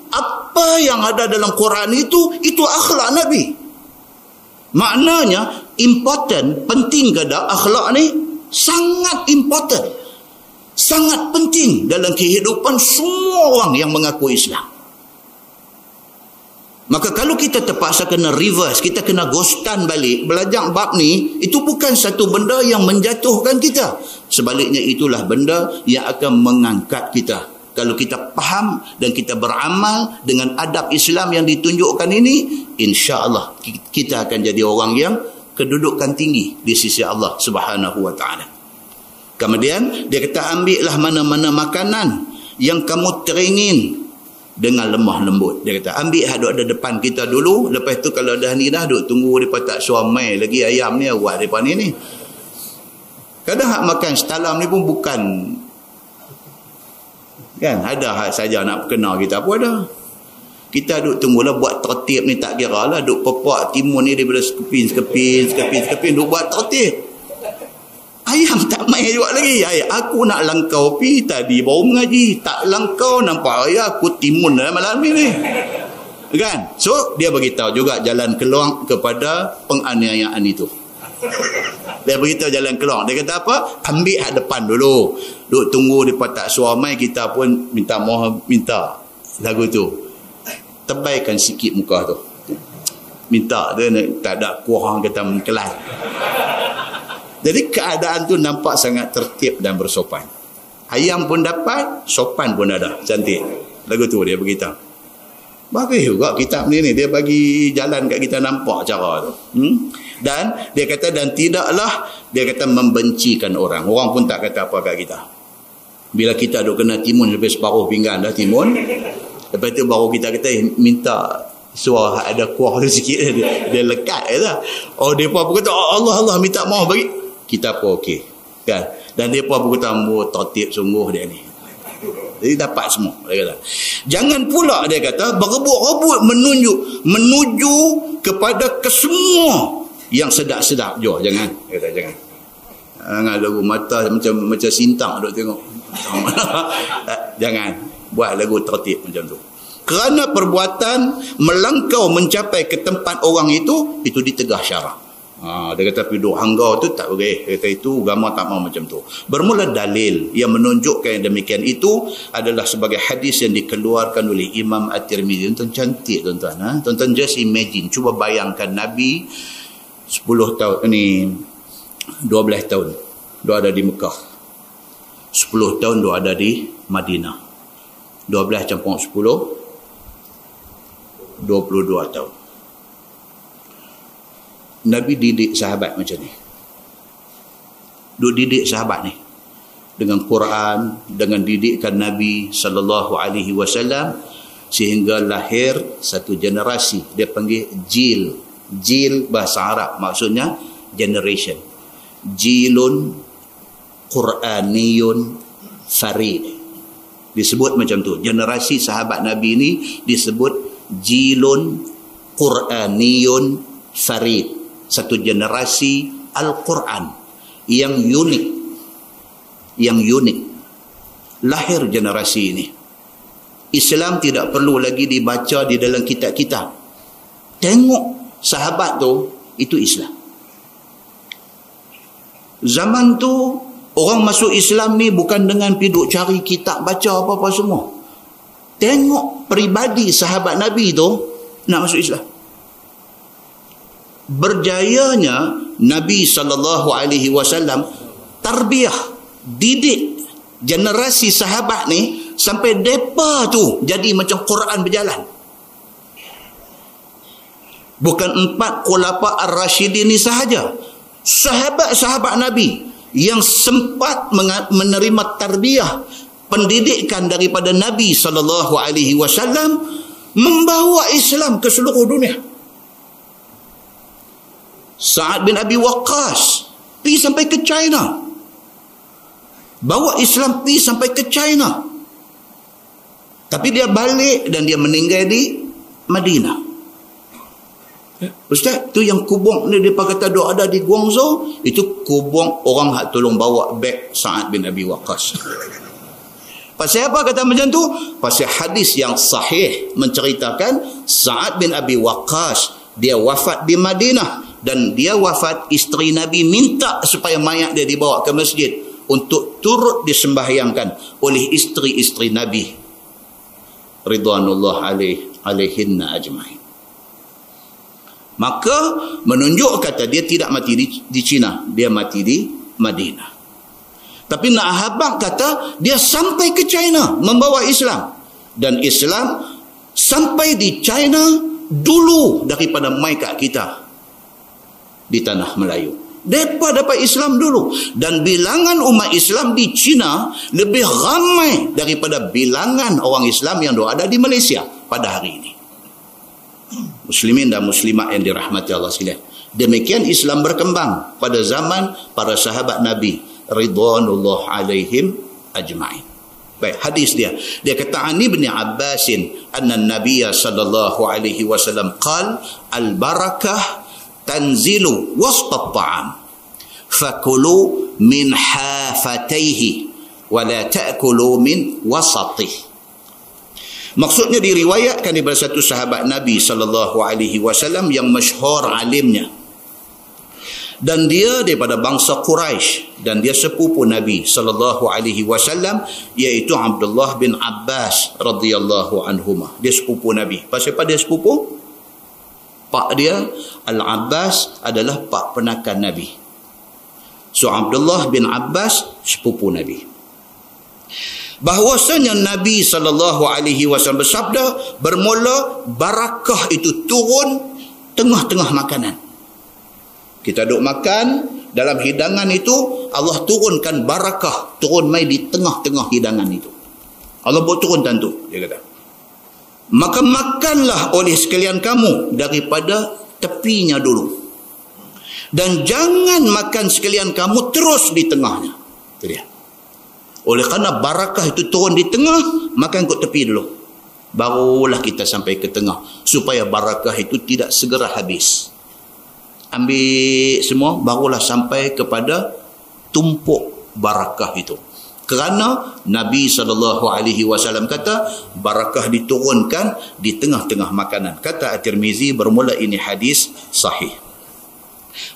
apa yang ada dalam Quran itu akhlak Nabi. Maknanya important, penting ke tak akhlak ni? Sangat important, sangat penting dalam kehidupan semua orang yang mengaku Islam. Maka kalau kita terpaksa kena reverse, kita kena ghostan balik, belajar bab ni, itu bukan satu benda yang menjatuhkan kita. Sebaliknya itulah benda yang akan mengangkat kita. Kalau kita faham dan kita beramal dengan adab Islam yang ditunjukkan ini, insya-Allah kita akan jadi orang yang kedudukan tinggi di sisi Allah Subhanahu wa taala. Kemudian dia kata, ambillah mana-mana makanan yang kamu teringin dengan lemah lembut. Dia kata, ambil ada depan kita dulu, lepas tu kalau dah ni dah duk tunggu depa tak suamai lagi ayam ni awak depan ni. Kadang hak makan setalam ni pun bukan, kan, ada hak saja nak kenal kita pun ada. Kita duk tunggulah buat tertib ni, tak kira lah duk pepak timun ni daripada sekepin duk buat tertib. Ayam tak main juga lagi. Aku nak langkau pi tadi baru mengaji, tak langkau nampak aku timun dalam malam ni. Kan? So dia beritahu juga jalan keluar kepada penganiayaan itu. Dia beritahu jalan keluar. Dia kata apa? Ambil hak depan dulu. Duk tunggu depa tak suamai, kita pun minta mohon, minta lagu tu. Tebaikan sikit muka tu. Minta dia tak ada kurang kata mengkelai. Jadi keadaan tu nampak sangat tertib dan bersopan. Ayam pun dapat, sopan pun ada. Cantik. Lagu tu dia beritahu. Bagus juga kitab ni. Dia bagi jalan kat kita nampak cara tu. Dan dia kata, dan tidaklah dia kata membencikan orang. Orang pun tak kata apa kat kita. Bila kita duk kena timun lebih separuh pinggan dah timun, lepas tu baru kita kata minta suara ada kuah tu sikit, dia lekat dah. Oh dia pun kata, oh, Allah minta maaf bagi. Kita pun okey. Kan? Dan dia pun kata, tertib sungguh dia ni. Jadi dapat semua. Dia kata. Jangan pula dia kata berebut-rebut menuju kepada kesemua yang sedap-sedap. Jangan. Dia kata jangan. Jangan lagu mata macam sintang duk tengok. Jangan buat lagu tertib macam tu. Kerana perbuatan melangkau mencapai ke tempat orang itu ditegah syarak. Dia kata piduk hanggau tu tak boleh. Dia kata itu agama tak mau macam tu. Bermula dalil yang menunjukkan yang demikian itu adalah sebagai hadis yang dikeluarkan oleh Imam At-Tirmidzi. Tuan cantik tuan-tuan. Tuan-tuan just imagine, cuba bayangkan Nabi 10 tahun ni 12 tahun dia ada di Mekah. 10 tahun dia ada di Madinah. 12 campur 10 22 tahun. Nabi didik sahabat macam ni. Duk didik sahabat ni dengan Quran, dengan didikan Nabi sallallahu alaihi wasallam, sehingga lahir satu generasi. Dia panggil jil. Jil bahasa Arab maksudnya generation. Jilun Quraniyun farid. Disebut macam tu. Generasi sahabat Nabi ni disebut jilun Quraniyun farid. Satu generasi Al-Quran yang unik. Lahir generasi ini. Islam tidak perlu lagi dibaca di dalam kitab-kitab. Tengok sahabat tu, itu Islam. Zaman tu orang masuk Islam ni bukan dengan piduk cari kitab baca apa-apa semua. Tengok peribadi sahabat Nabi tu nak masuk Islam. Berjayanya Nabi SAW tarbiyah, didik generasi sahabat ni sampai depa tu jadi macam Quran berjalan. Bukan 4 khulafa ar-rasyidin ni sahaja. Sahabat-sahabat Nabi yang sempat menerima tarbiyah, pendidikan daripada Nabi SAW, membawa Islam ke seluruh dunia. Sa'ad bin Abi Waqqas pergi sampai ke China, bawa Islam pergi sampai ke China. Tapi dia balik dan dia meninggal di Madinah. Ustaz, tu yang kubung ni dia kata duk ada di Guangzhou, itu kubung orang hak tolong bawa back Sa'ad bin Abi Waqqas. Pasal apa kata macam tu? Pasal hadis yang sahih menceritakan Sa'ad bin Abi Waqqas dia wafat di Madinah, dan dia wafat, isteri Nabi minta supaya mayat dia dibawa ke masjid untuk turut disembahyangkan oleh isteri-isteri Nabi ridwanullah alaihinna ajma'in. Maka menunjuk kata dia tidak mati di China, dia mati di Madinah. Tapi nak habaq kata dia sampai ke China membawa Islam, dan Islam sampai di China dulu daripada mai kat kita di tanah Melayu. Mereka dapat Islam dulu, dan bilangan umat Islam di China lebih ramai daripada bilangan orang Islam yang ada di Malaysia pada hari ini. Muslimin dan muslimat yang dirahmati Allah sekalian. Demikian Islam berkembang pada zaman para sahabat Nabi ridwanullah alaihim ajma'in. Baik, hadis dia kata ani bin Abbasin anna Nabiyya sallallahu alaihi wasallam qala al barakah tanzilu wasat ta'am fakulu min hafataihi wa la ta'kulu min wasatih. Maksudnya diriwayatkan daripada satu sahabat Nabi SAW yang masyhur alimnya, dan dia daripada bangsa Quraisy, dan dia sepupu Nabi SAW, iaitu Abdullah bin Abbas radhiyallahu anhuma. Dia sepupu Nabi. Pasal apa dia sepupu? Pak dia Al-Abbas adalah pak penakan Nabi. So Abdullah bin Abbas sepupu Nabi. Bahwasanya Nabi SAW bersabda, bermula barakah itu turun tengah-tengah makanan. Kita duk makan, dalam hidangan itu Allah turunkan barakah, turun mai di tengah-tengah hidangan itu. Allah buat turun tentu, dia kata. Maka makanlah oleh sekalian kamu daripada tepinya dulu, dan jangan makan sekalian kamu terus di tengahnya. Itu dia. Oleh kerana barakah itu turun di tengah, makan kot tepi dulu, barulah kita sampai ke tengah, supaya barakah itu tidak segera habis. Ambil semua, barulah sampai kepada tumpuk barakah itu. Kerana Nabi SAW kata barakah diturunkan di tengah-tengah makanan. Kata At-Tirmizi, bermula ini hadis sahih.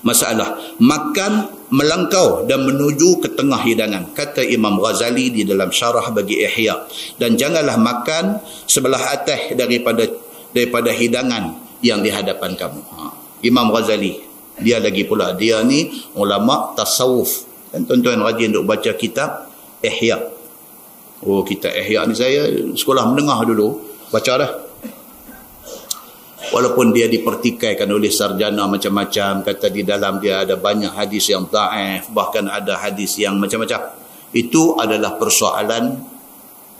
Masalah makan melangkau dan menuju ke tengah hidangan. Kata Imam Ghazali di dalam syarah bagi Ihya, dan janganlah makan sebelah atas daripada hidangan yang di hadapan kamu. Imam Ghazali, dia lagi pula, dia ni ulama tasawuf. Dan tuan-tuan rajin duk baca kitab Ihya. Oh, kitab Ihya ni saya sekolah menengah dulu baca dah. Walaupun dia dipertikaikan oleh sarjana macam-macam, kata di dalam dia ada banyak hadis yang dhaif, bahkan ada hadis yang macam-macam. Itu adalah persoalan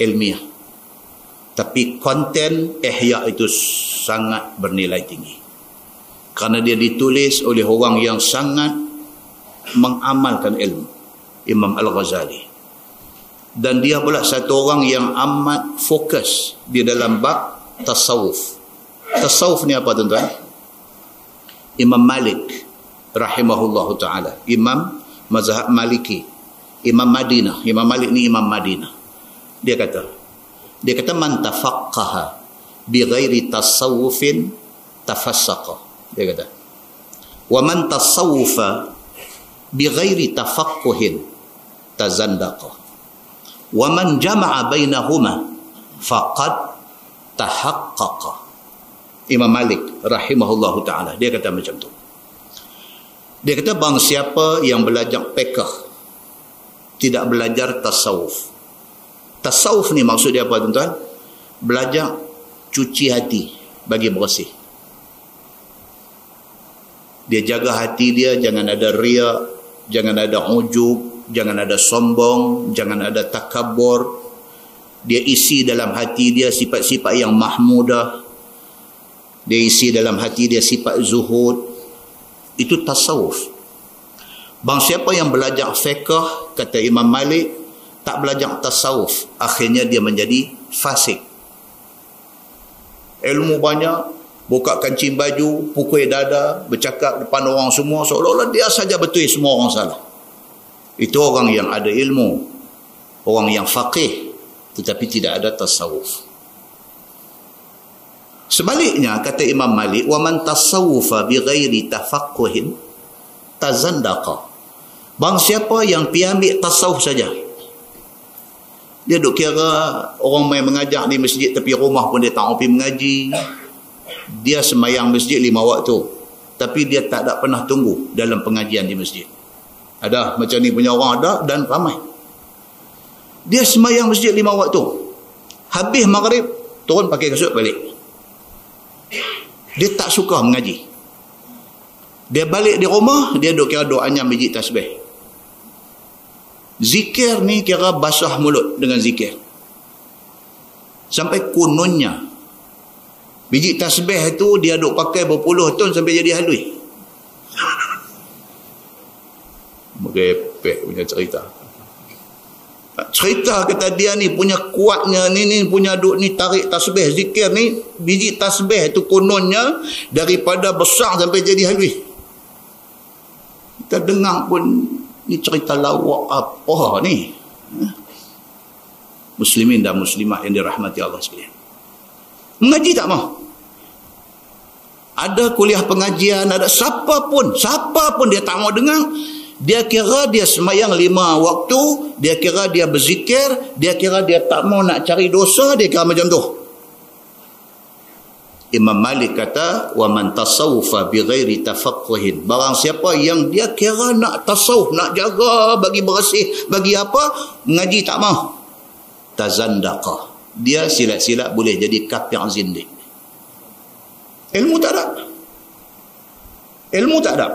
ilmiah. Tapi konten Ihya itu sangat bernilai tinggi. Kerana dia ditulis oleh orang yang sangat mengamalkan ilmu, Imam Al-Ghazali. Dan dia pula satu orang yang amat fokus di dalam bab tasawuf. Tasawuf ni apa tuan-tuan? Imam Malik rahimahullahu ta'ala, Imam mazhab Maliki, Imam Madinah. Imam Malik ni Imam Madinah. Dia kata, Dia kata man tafaqqaha bi ghairi tasawufin tafassaqa. Dia kata wa man tasawufa bi ghairi tafaqquhin tazandaqa wa man jama'a bainahuma faqad tahaqqaqa. Imam Malik rahimahullahu ta'ala dia kata macam tu. Dia kata bang siapa yang belajar fiqh tidak belajar tasawuf. Tasawuf ni maksud dia apa tuan-tuan? Belajar cuci hati bagi bersih. Dia jaga hati dia, jangan ada riak, jangan ada ujub, jangan ada sombong, jangan ada takabur. Dia isi dalam hati dia sifat-sifat yang mahmudah. Dia isi dalam hati dia sifat zuhud. Itu tasawuf. Bang siapa yang belajar fiqh, kata Imam Malik, tak belajar tasawuf, akhirnya dia menjadi fasik. Ilmu banyak, buka kancing baju, pukul dada, bercakap depan orang semua, seolah-olah dia saja betul, semua orang salah. Itu orang yang ada ilmu, orang yang faqih, tetapi tidak ada tasawuf. Sebaliknya, kata Imam Malik, wa man tasawufa bi ghairi tafaqquhin tazandaqa. Bang siapa yang pi ambil tasawuf saja, dia duk kira orang main mengajar di masjid tapi rumah pun dia tak pergi mengaji. Dia sembahyang masjid 5 waktu, tapi dia tak ada pernah tunggu dalam pengajian di masjid. Ada macam ni punya orang, ada dan ramai. Dia sembahyang masjid 5 waktu, habis maghrib turun pakai kasut balik. Dia tak suka mengaji. Dia balik di rumah, dia duk kira doanya biji tasbih. Zikir ni kira basah mulut dengan zikir. Sampai kononnya biji tasbih itu dia duk pakai berpuluh tahun sampai jadi halui. Merepek punya cerita. Cerita kata dia ni punya kuatnya ni punya duk ni tarik tasbih zikir ni, biji tasbih itu kononnya daripada besar sampai jadi halui. Kita dengar pun ni cerita lawak apa ni? Muslimin dan muslimat yang dirahmati Allah sekalian. Mengaji tak mau. Ada kuliah pengajian, ada siapa pun dia tak mau dengar. Dia kira dia sembahyang 5 waktu, dia kira dia berzikir, dia kira dia tak mau nak cari dosa, dia kira macam tu. Imam Malik kata wa man tasawufa bi ghairi tafaqquhin, barang siapa yang dia kira nak tasawuf, nak jaga bagi bersih, bagi apa, mengaji tak mau, tazandaqa, dia silat-silat boleh jadi kafir zindik. Ilmu tak ada. Ilmu tak ada.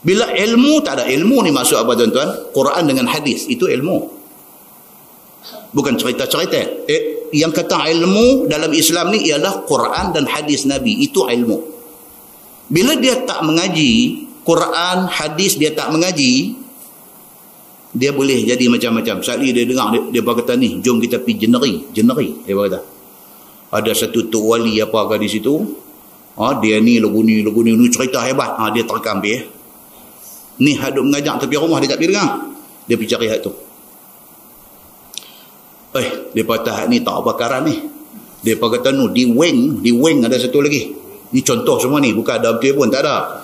Bila ilmu tak ada, ilmu ni maksud apa tuan-tuan? Quran dengan hadis, itu ilmu. Bukan cerita-cerita. Yang kata ilmu dalam Islam ni ialah Quran dan hadis Nabi. Itu ilmu. Bila dia tak mengaji Quran, hadis, dia tak mengaji, dia boleh jadi macam-macam. Sekali dia dengar, dia berkata ni, jom kita pergi jeneri. Dia berkata, ada satu tok wali apa di situ, dia ni lagu ni cerita hebat. Dia terekam dia. Ni hak duk mengajar tapi rumah dia tak pergi dengar. Dia pergi cari hak tu. Dia kata hak ni tak apa karan ni. Dia kata di wing ada satu lagi. Ni contoh semua ni, bukan ada betul pun, tak ada.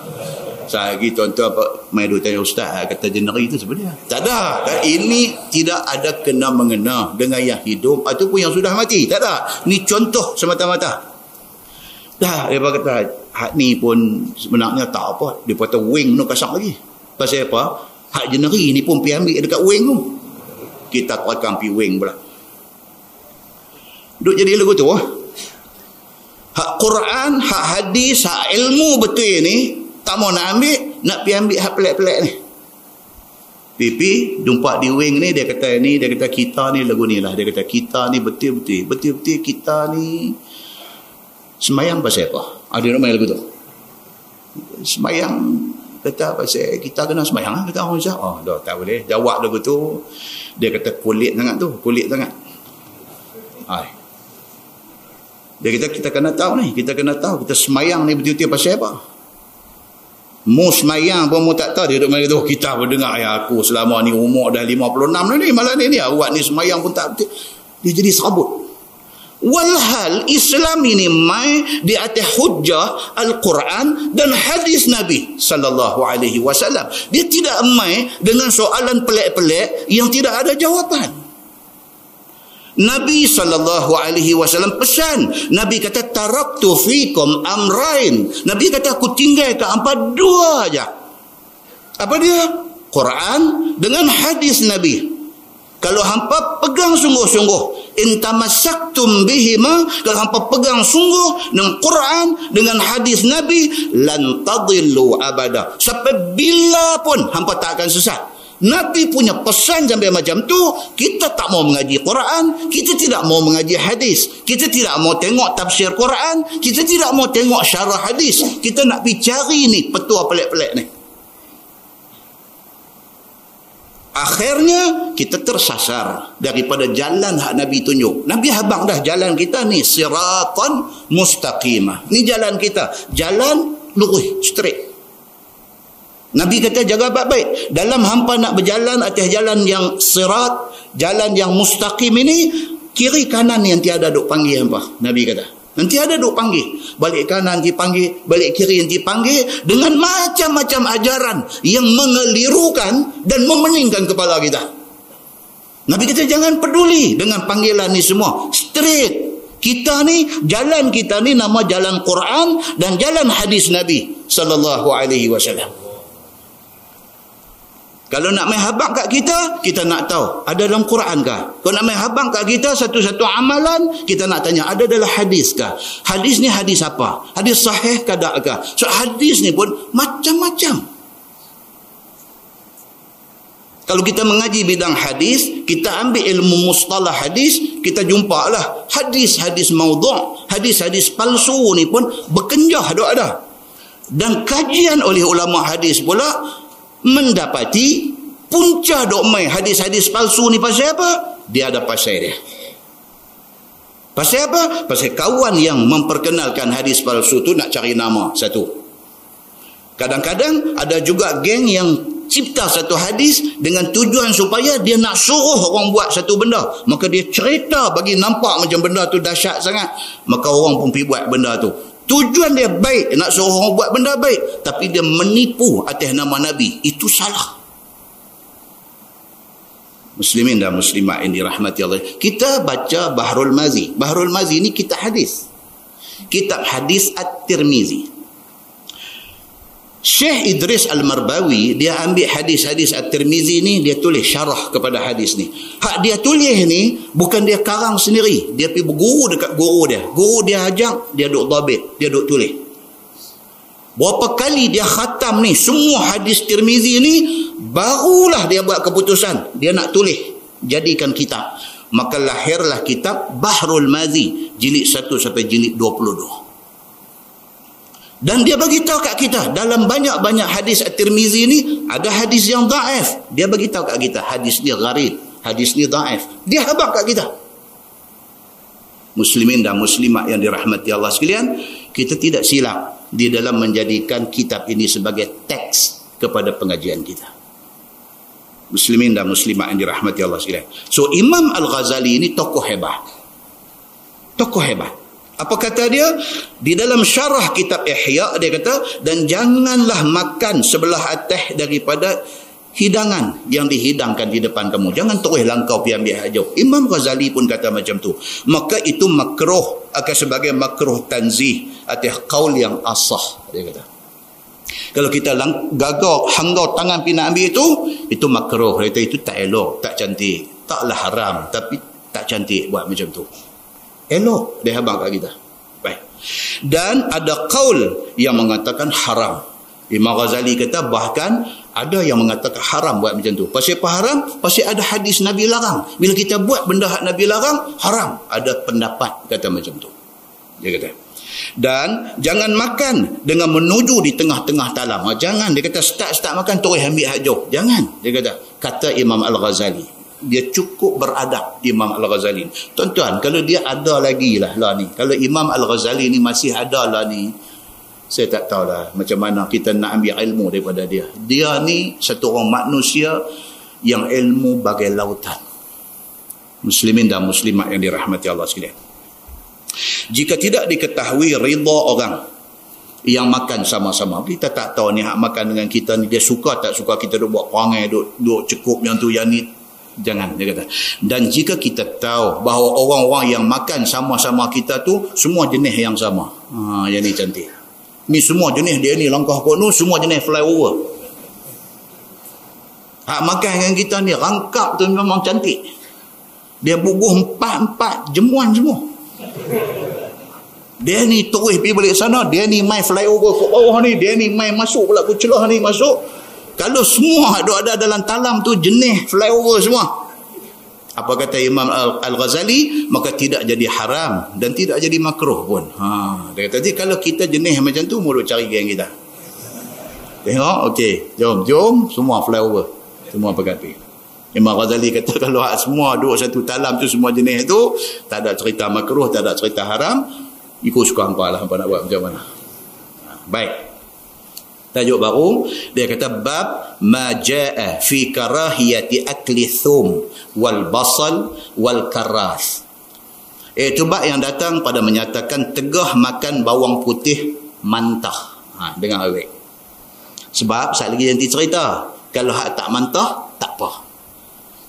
Saya lagi contoh apa, mai duk tanya ustaz, kata jeneri tu sebenarnya. Tak ada. Ini tidak ada kena mengena dengan yang hidup ataupun yang sudah mati. Tak ada. Ni contoh semata-mata. Dah, dia kata hak ni pun sebenarnya tak apa. Dia kata wing tu kasar lagi. Pasal apa? Hak jeneri ni pun pergi ambil dekat wing tu. Kita terekam pergi wing pula. Duk jadi lagu tu. Hak Quran, hak hadis, hak ilmu betul ni, tak mau nak ambil, nak pergi ambil hak pelik-pelik ni. Pipi jumpa di wing ni, dia kata kita ni lagu ni lah. Dia kata kita ni betul-betul kita ni semayang pasal apa? Dia nak main lagu tu. Semayang, kata pasal kita kena semayang, kata orang Syah. Dah tak boleh jawab lagu tu. Dia kata kulit sangat. Dia kata kita kena tahu ni, kita semayang ni betul-betul pasal apa? Mu semayang pun mu tak tahu, dia duduk main tu. Kita berdengar, aku selama ni umur dah 56 ni, malah ni awak ni semayang pun tak betul. Dia jadi serabut. Walhal Islam ini mai di atas hujjah Al-Quran dan hadis Nabi sallallahu alaihi wasallam. Dia tidak mai dengan soalan pelik-pelik yang tidak ada jawapan. Nabi sallallahu alaihi wasallam pesan. Nabi kata taraktu fikum amrain. Nabi kata aku tinggalkan hampa dua aja. Apa dia? Quran dengan hadis Nabi. Kalau hampa pegang sungguh-sungguh, in tamassaktum bihima, kalau hampa pegang sungguh dengan Quran, dengan hadis Nabi, lan tadillu abada. Sampai bila pun hampa tak akan sesat. Nabi punya pesan sampai macam tu. Kita tak mau mengaji Quran, kita tidak mau mengaji hadis, kita tidak mau tengok tafsir Quran, kita tidak mau tengok syarah hadis. Kita nak pergi cari ni petua pelik-pelik ni. Akhirnya kita tersasar daripada jalan hak Nabi tunjuk. Nabi habang dah jalan kita ni siratan mustaqimah. Ni jalan kita, jalan lurus, straight. Nabi kata jaga baik-baik. Dalam hampa nak berjalan atas jalan yang sirat, jalan yang mustaqim ini, kiri kanan yang tiada duk panggil hampa. Nabi kata nanti ada duk panggil. Balik kanan dipanggil, balik kiri dipanggil, dengan macam-macam ajaran yang mengelirukan dan memeningkan kepala kita. Nabi kata jangan peduli dengan panggilan ni semua. Straight. Kita ni, jalan kita ni nama jalan Quran dan jalan hadis Nabi sallallahu alaihi wasallam. Kalau nak main habang kat kita, kita nak tahu ada dalam Quran kah? Kalau nak main habang kat kita satu-satu amalan, kita nak tanya ada dalam hadis kah? Hadis ni hadis apa? Hadis sahih kah tak kah? So hadis ni pun macam-macam. Kalau kita mengaji bidang hadis, kita ambil ilmu mustalah hadis, kita jumpalah hadis-hadis maudhu', hadis-hadis palsu ni pun berkenjah ada. Dan kajian oleh ulama hadis pula mendapati punca dokmai hadis-hadis palsu ni pasal apa? Dia ada pasal dia. Pasal apa? Pasal kawan yang memperkenalkan hadis palsu tu nak cari nama satu. Kadang-kadang ada juga geng yang cipta satu hadis dengan tujuan supaya dia nak suruh orang buat satu benda. Maka dia cerita bagi nampak macam benda tu dahsyat sangat. Maka orang pun pergi buat benda tu. Tujuan dia baik, nak suruh orang buat benda baik, tapi dia menipu atas nama Nabi. Itu salah. Muslimin dan muslimat yang dirahmati Allah. Kita baca Bahrul Mazi. Bahrul Mazi ni kitab hadis. Kitab hadis At-Tirmizi. Syekh Idris Al-Marbawi, dia ambil hadis-hadis At-Tirmizi ni, dia tulis syarah kepada hadis ni. Hak dia tulis ni bukan dia karang sendiri. Dia pergi berguru dekat guru dia. Guru dia ajak, dia duk dhabit, dia duk tulis. Berapa kali dia khatam ni semua hadis Tirmizi ni, barulah dia buat keputusan dia nak tulis, jadikan kitab. Maka lahirlah kitab Bahrul Mazi, jilid 1 sampai jilid 22. Dan dia bagi tahu kat kita dalam banyak-banyak hadis At-Tirmizi ni ada hadis yang dhaif. Dia bagi tahu kat kita hadis ni gharib, hadis ni dhaif. Dia habaq kat kita. Muslimin dan muslimat yang dirahmati Allah sekalian, kita tidak silap di dalam menjadikan kitab ini sebagai teks kepada pengajian kita. Muslimin dan muslimat yang dirahmati Allah sekalian. So Imam Al-Ghazali ini tokoh hebat. Tokoh hebat. Apa kata dia? Di dalam syarah kitab Ihya dia kata, dan janganlah makan sebelah atas daripada hidangan yang dihidangkan di depan kamu. Jangan terus langkau pergi ambil hak jauh. Imam Ghazali pun kata macam tu. Maka itu makruh, akan sebagai makruh tanzih atas qaul yang asah, dia kata. Kalau kita gagak hangau tangan pergi nak ambil itu makruh. Dia kata itu tak elok, tak cantik. Taklah haram, tapi tak cantik buat macam tu. Elok dia habang kat kita. Baik. Dan ada qaul yang mengatakan haram. Imam Ghazali kata bahkan ada yang mengatakan haram buat macam tu. Pasal apa haram? Pasal ada hadis Nabi larang. Bila kita buat benda hak Nabi larang, haram. Ada pendapat kata macam tu. Dia kata. Dan jangan makan dengan menuju di tengah-tengah talam. Jangan. Dia kata start makan terus ambil hak jauh. Jangan. Dia kata Imam Al-Ghazali. Dia cukup beradab Imam Al-Ghazali. Tuan-tuan, kalau dia ada lagi lah ni. Kalau Imam Al-Ghazali ni masih ada lah ni, saya tak tahulah macam mana kita nak ambil ilmu daripada dia. Dia ni satu orang manusia yang ilmu bagai lautan. Muslimin dan muslimat yang dirahmati Allah sekalian. Jika tidak diketahui rida orang yang makan sama-sama, kita tak tahu ni hak makan dengan kita ni dia suka tak suka, kita duk buat perangai, duk cekup yang tu yang ni, jangan, dia kata. Dan jika kita tahu bahawa orang-orang yang makan sama-sama kita tu semua jenis yang sama, yang ni cantik, ni semua jenis dia ni langkah kono, semua jenis flyover. Hak makan dengan kita ni rangkap tu memang cantik, dia bubuh empat jemuan semua. Dia ni terus pergi balik sana, dia ni main flyover ke bawah ni, dia ni main masuk pula ke celah ni masuk. Kalau semua ada dalam talam tu jenis flyover semua, apa kata Imam Al-Ghazali, maka tidak jadi haram dan tidak jadi makruh pun. Dia kata kalau kita jenis macam tu, mulut cari geng kita. Tengok, okey, jom semua flyover, semua pergi. Imam Ghazali kata kalau semua duduk satu talam tu semua jenis tu, tak ada cerita makruh, tak ada cerita haram. Ikut suka hampa lah, hampa nak buat macam mana. Baik, tajuk baru, dia kata bab ma jaa fi karahiyati akli thum wal basal wal karas. Itu bab yang datang pada menyatakan tegah makan bawang putih mantah dengan awet. Sebab sekali lagi nanti cerita, kalau hak tak mantah tak apa.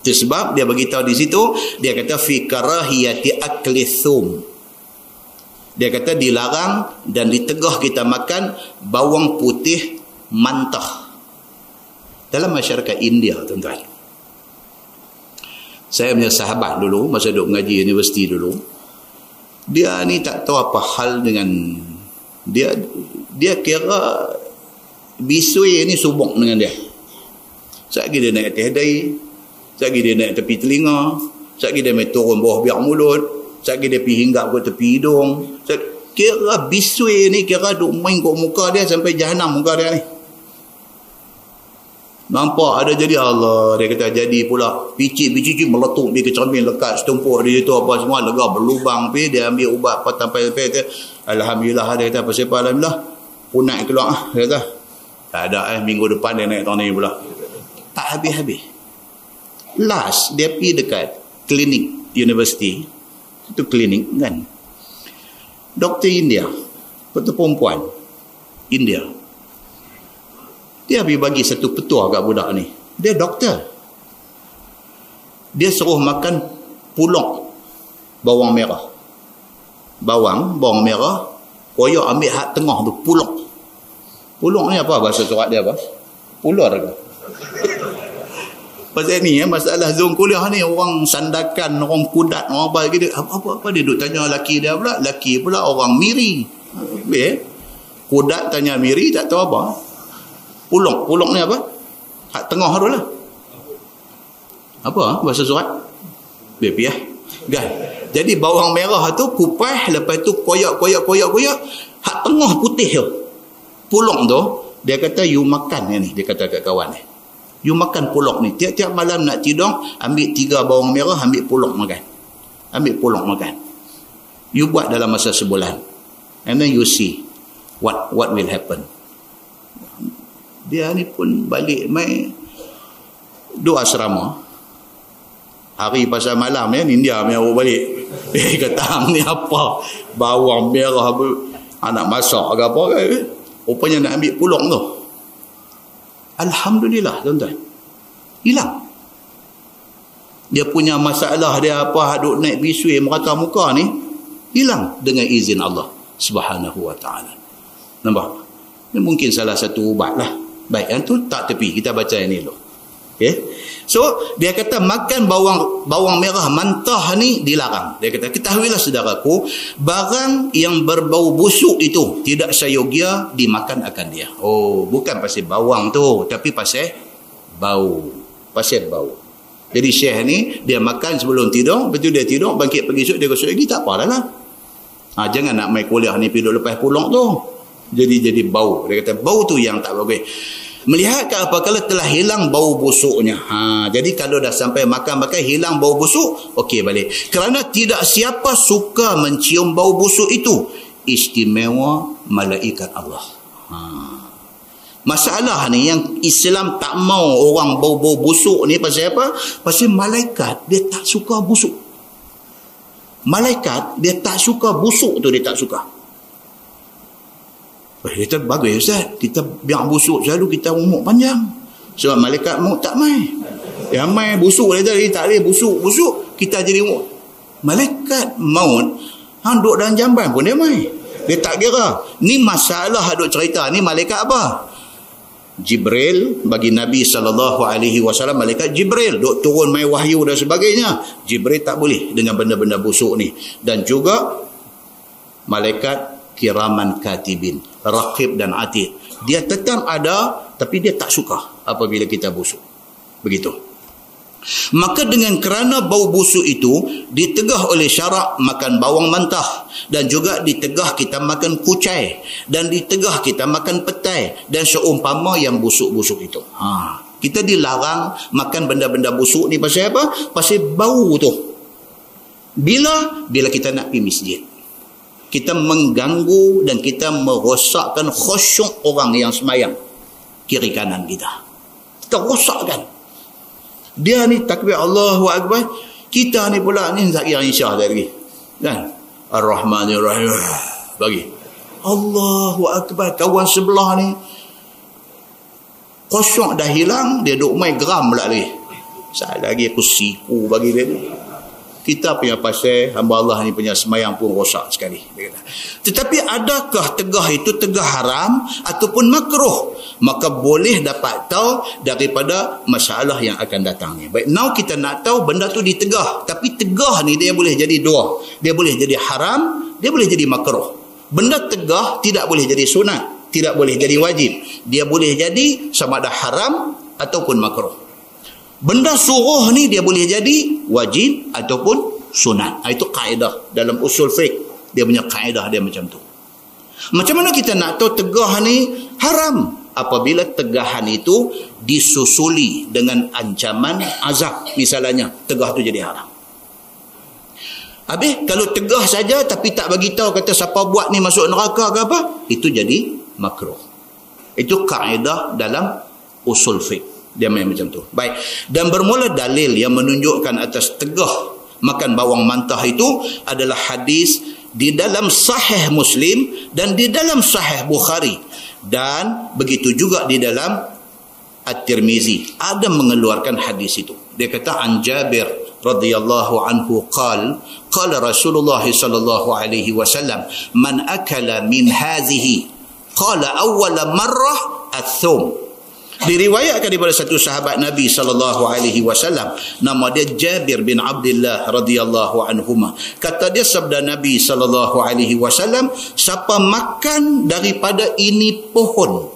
Itu sebab dia beritahu di situ, dia kata fi karahiyati akli thum. Dia kata dilarang dan ditegah kita makan bawang putih mantah. Dalam masyarakat India, tuan-tuan, saya punya sahabat dulu masa duduk mengaji universiti dulu, dia ni tak tahu apa hal dengan dia kira bisui ni subuk dengan dia. Sekali dia naik atas dai, sekali dia naik tepi telinga, sekali dia main turun bawah biak mulut, sekali dia pergi hinggap ke tepi hidung. Kira bisui ni kira duk main kat muka dia sampai jahanam muka dia ni. Nampak ada jadi, Allah, dia kata jadi pula picit meletup di kecermin lekat setumpuk di situ apa semua lega berlubang pi, dia ambil ubat apa sampai dia alhamdulillah, dia kata apa siapa alhamdulillah punat keluar dia kata. Tak ada minggu depan dia naik tahun ni pula. Tak habis-habis. Last dia pergi dekat klinik universiti. Itu klinik kan, doktor India, doktor perempuan India, dia pergi bagi satu petua kat budak ni. Dia doktor, dia suruh makan pulak bawang merah, bawang merah, koyak ambil hak tengah tu, pulak ni apa bahasa surat dia apa, pular ke? Pasal ni masalah Zoom kuliah ni, orang sandakan, orang kudat, orang apa gitu. Apa dia duk tanya laki dia pula, laki pula orang miri. Kudat tanya miri tak tahu apa. Pulak ni apa? Hak tengah tu lah. Apa bahasa surat? Dia piah. Kan? Jadi bawang merah tu kupas, lepas tu koyak. Hak tengah putih tu. Pulak tu, dia kata you makan ni, dia kata kat kawan ni. You makan pulak ni. Tiap-tiap malam nak tidur, ambil 3 bawang merah, ambil pulak makan. Ambil pulak makan. You buat dalam masa sebulan. And then you see what will happen. Dia ni pun balik main duk asrama. Hari pasal malam ya, India punya baru balik. Kata ni apa? Bawang merah anak masak ke apa ke? Rupanya nak ambil pulak tu. Alhamdulillah, tuan-tuan, hilang. Dia punya masalah dia apa, duk naik bisui merata muka ni, hilang dengan izin Allah Subhanahu wa ta'ala. Nampak? Ini mungkin salah satu ubat lah. Baik, yang tu tak tepi, kita baca ini dulu. Okay? So dia kata makan bawang merah mantah ni dilarang. Dia kata ketahuilah saudaraku, barang yang berbau busuk itu tidak seyogia dimakan akan dia. Oh, bukan pasal bawang tu, tapi pasal bau. Pasal bau. Jadi Syekh ni dia makan sebelum tidur, betul dia tidur, bangkit pergi esok dia gosok lagi, tak apalah lah. Jangan nak main kuliah ni pergi lepas pulang tu. Jadi bau. Dia kata bau tu yang tak bagus. Melihat ke apabila telah hilang bau busuknya. Jadi kalau dah sampai makan hilang bau busuk, okey balik. Kerana tidak siapa suka mencium bau busuk itu, istimewa malaikat Allah. Masalah ni yang Islam tak mau orang bau-bau busuk ni pasal apa? Pasal malaikat dia tak suka busuk. Malaikat dia tak suka busuk tu, dia tak suka. Kita bagus Ustaz, kita biar busuk selalu, kita umur panjang. Sebab malaikat maut tak mai. Yang mai busuk dia tadi, tak boleh busuk, kita jadi umur. Malaikat maut hang duduk dalam jamban pun dia mai. Dia tak kira. Ni masalah duk cerita ni malaikat apa? Jibril bagi Nabi SAW, malaikat Jibril duk turun mai wahyu dan sebagainya. Jibril tak boleh dengan benda-benda busuk ni. Dan juga malaikat kiraman katibin, raqib dan atid. Dia tetap ada, tapi dia tak suka apabila kita busuk. Begitu. Maka dengan kerana bau busuk itu, ditegah oleh syarak makan bawang mentah, dan juga ditegah kita makan kucai, dan ditegah kita makan petai, dan seumpama yang busuk-busuk itu. Kita dilarang makan benda-benda busuk ni pasal apa? Pasal bau tu. Bila kita nak pergi masjid, kita mengganggu dan kita merosakkan khusyuk orang yang semayang kiri kanan kita. Kita rosakkan. Dia ni takbir Allahu Akbar, kita ni pula ni tak kira insya lagi. Kan? Ar-Rahmanir-Rahim. Bagi. Allahu Akbar. Kawan sebelah ni khusyuk dah hilang, dia duk main geram pula lagi. Sekali lagi aku siku bagi dia ni. Kita punya pasal hamba Allah ni punya semayang pun rosak sekali. Tetapi adakah tegah itu tegah haram ataupun makruh? Maka boleh dapat tahu daripada masalah yang akan datang ni. Baik, now kita nak tahu benda tu ditegah. Tapi tegah ni dia boleh jadi dua. Dia boleh jadi haram, dia boleh jadi makruh. Benda tegah tidak boleh jadi sunat, tidak boleh jadi wajib. Dia boleh jadi sama ada haram ataupun makruh. Benda suruh ni dia boleh jadi wajib ataupun sunat. Itu kaedah dalam usul fiqh. Dia punya kaedah dia macam tu. Macam mana kita nak tahu tegah ni haram? Apabila tegahan itu disusuli dengan ancaman azab. Misalnya tegah tu jadi haram. Habis kalau tegah saja tapi tak bagi tahu kata siapa buat ni masuk neraka ke apa, itu jadi makruh. Itu kaedah dalam usul fiqh. Dia main macam tu. Baik. Dan bermula dalil yang menunjukkan atas tegah makan bawang mentah itu adalah hadis di dalam Sahih Muslim dan di dalam Sahih Bukhari, dan begitu juga di dalam At-Tirmizi. Ada mengeluarkan hadis itu. Dia kata an Jabir radhiyallahu anhu qala Rasulullah sallallahu alaihi wasallam man akala min hadhihi qala awwala marrah ath-thum. Diriwayatkan daripada satu sahabat Nabi SAW, nama dia Jabir bin Abdullah radhiyallahu anhuma. Kata dia sabda Nabi SAW, siapa makan daripada ini pohon,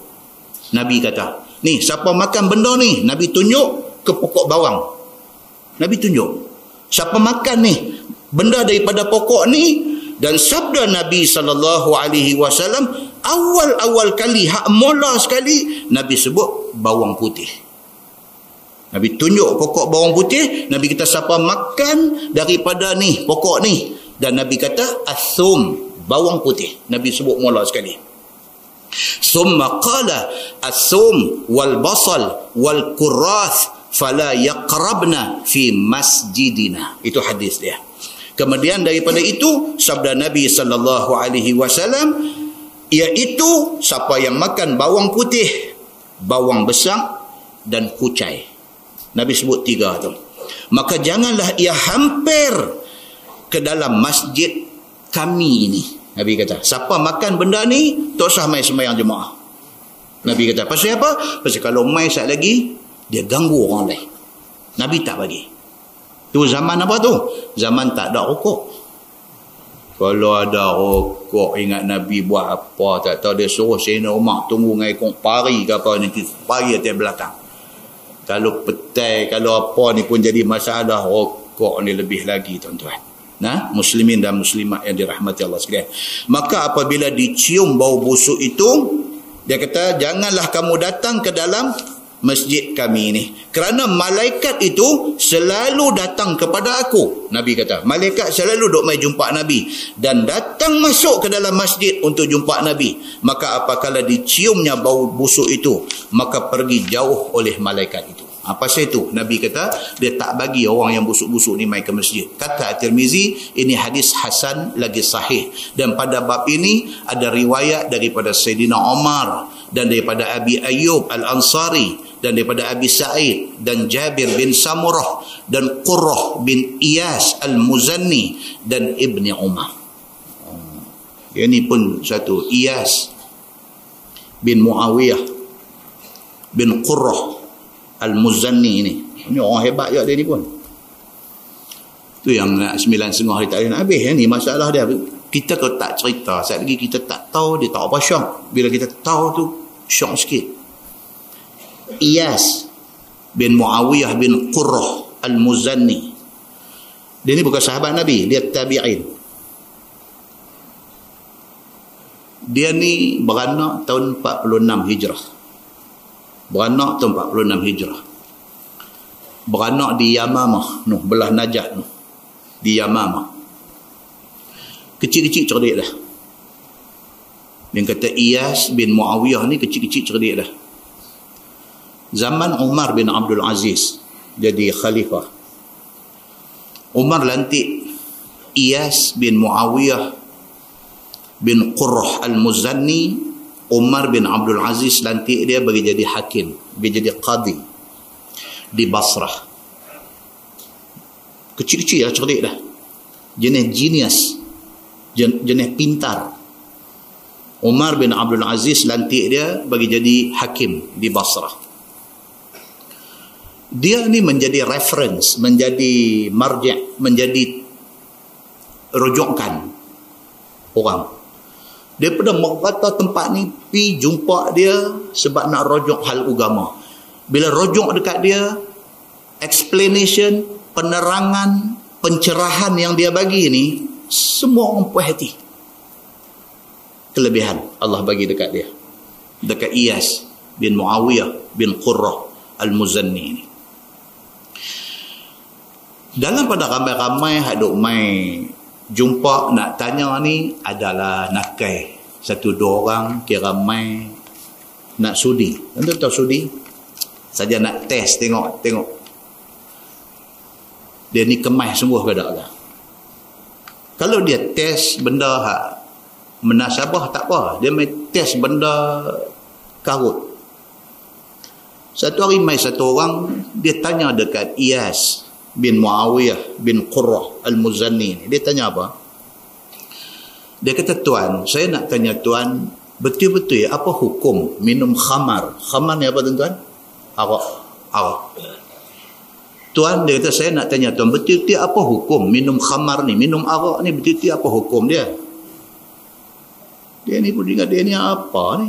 Nabi kata, ni siapa makan benda ni, Nabi tunjuk ke pokok bawang. Nabi tunjuk, siapa makan ni benda daripada pokok ni, dan sabda Nabi SAW, awal-awal kali, hak mula sekali, Nabi sebut bawang putih. Nabi tunjuk pokok bawang putih. Nabi kata siapa makan daripada ni, pokok ni. Dan Nabi kata as-sum, bawang putih. Nabi sebut mula sekali. Summa qala as-sum wal basal wal kurrath fala yaqrabna fi masjidina. Itu hadis dia. Kemudian daripada itu sabda Nabi SAW, iaitu siapa yang makan bawang putih, bawang besar dan kucai. Nabi sebut tiga tu. Maka janganlah ia hampir ke dalam masjid kami ini. Nabi kata, siapa makan benda ni, tak usah mai sembahyang jemaah. Nabi kata, pasal apa? Pasal kalau mai sekali lagi, dia ganggu orang lain. Nabi tak bagi. Tu zaman apa tu? Zaman tak ada rokok. Kalau ada rokok, ingat Nabi buat apa, tak tahu, dia suruh Sayyidina Umar tunggu dengan ikut pari ke apa, nanti pari atas belakang. Kalau petai, kalau apa ni pun jadi masalah, rokok ni lebih lagi tuan-tuan. Nah, muslimin dan muslimat yang dirahmati Allah sekalian. Maka apabila dicium bau busuk itu, dia kata janganlah kamu datang ke dalam masjid kami ini, kerana malaikat itu selalu datang kepada aku. Nabi kata malaikat selalu duk mai jumpa Nabi dan datang masuk ke dalam masjid untuk jumpa Nabi. Maka apabila diciumnya bau busuk itu, maka pergi jauh oleh malaikat itu. Apa pasal itu? Nabi kata, dia tak bagi orang yang busuk-busuk ni mai ke masjid. Kata At-Tirmizi, ini hadis hasan lagi sahih. Dan pada bab ini, ada riwayat daripada Sayyidina Umar, dan daripada Abi Ayyub Al-Ansari, dan daripada Abi Sa'id, dan Jabir bin Samurah, dan Qurrah bin Iyas Al-Muzanni, dan Ibni Umar. Ini pun satu, Iyas bin Muawiyah bin Qurrah Al-Muzanni ini. Ini orang hebat juga dia ni pun. Tu yang 9.5 hari tak ada nak habis. Ni masalah dia. Kita kalau tak cerita, saat lagi kita tak tahu, dia tak apa syok. Bila kita tahu tu, syok sikit. Iyas bin Muawiyah bin Qurrah Al-Muzanni. Dia ni bukan sahabat Nabi, dia tabi'in. Dia ni beranak tahun 46 Hijrah. Beranak tahun 46 Hijrah. Beranak di Yamamah, belah Najat di Yamamah. Kecil-kecil cerdik dah. Yang kata Iyas bin Muawiyah ni kecil-kecil cerdik dah. Zaman Umar bin Abdul Aziz jadi khalifah, Umar lantik Iyas bin Muawiyah bin Qurrah Al-Muzanni. Umar bin Abdul Aziz lantik dia bagi jadi hakim, bagi jadi qadi di Basrah. Kecil-kecil lah, cerdik dah. Jenis genius, jenis pintar. Umar bin Abdul Aziz lantik dia bagi jadi hakim di Basrah. Dia ni menjadi reference, menjadi marja', menjadi rujukan orang. Daripada merata tempat ni, pi jumpa dia sebab nak rujuk hal agama. Bila rujuk dekat dia, explanation, penerangan, pencerahan yang dia bagi ni, semua orang puas hati. Kelebihan Allah bagi dekat dia, dekat Iyas bin Muawiyah bin Qurrah Al-Muzanni ni. Dalam pada ramai-ramai haduk mai jumpa nak tanya ni, adalah nakai satu dua orang kira mai nak sudi. Anda tahu sudi? Saja nak test, tengok dia ni kemas sungguh ke tak lah. Kalau dia test benda hak menasabah tak apa, dia mai test benda karut. Satu hari mai satu orang dia tanya dekat Iyas bin Muawiyah bin Qurrah Al-Muzanni. Dia tanya apa? Dia kata, tuan, saya nak tanya tuan, betul-betul ya, apa hukum minum khamar? Khamar ni apa tuan-tuan? Arak. Tuan, dia kata, saya nak tanya tuan, betul-betul apa hukum minum khamar ni? Minum arak ni betul-betul apa hukum dia? Dia ni pun ingat dia ni apa ni?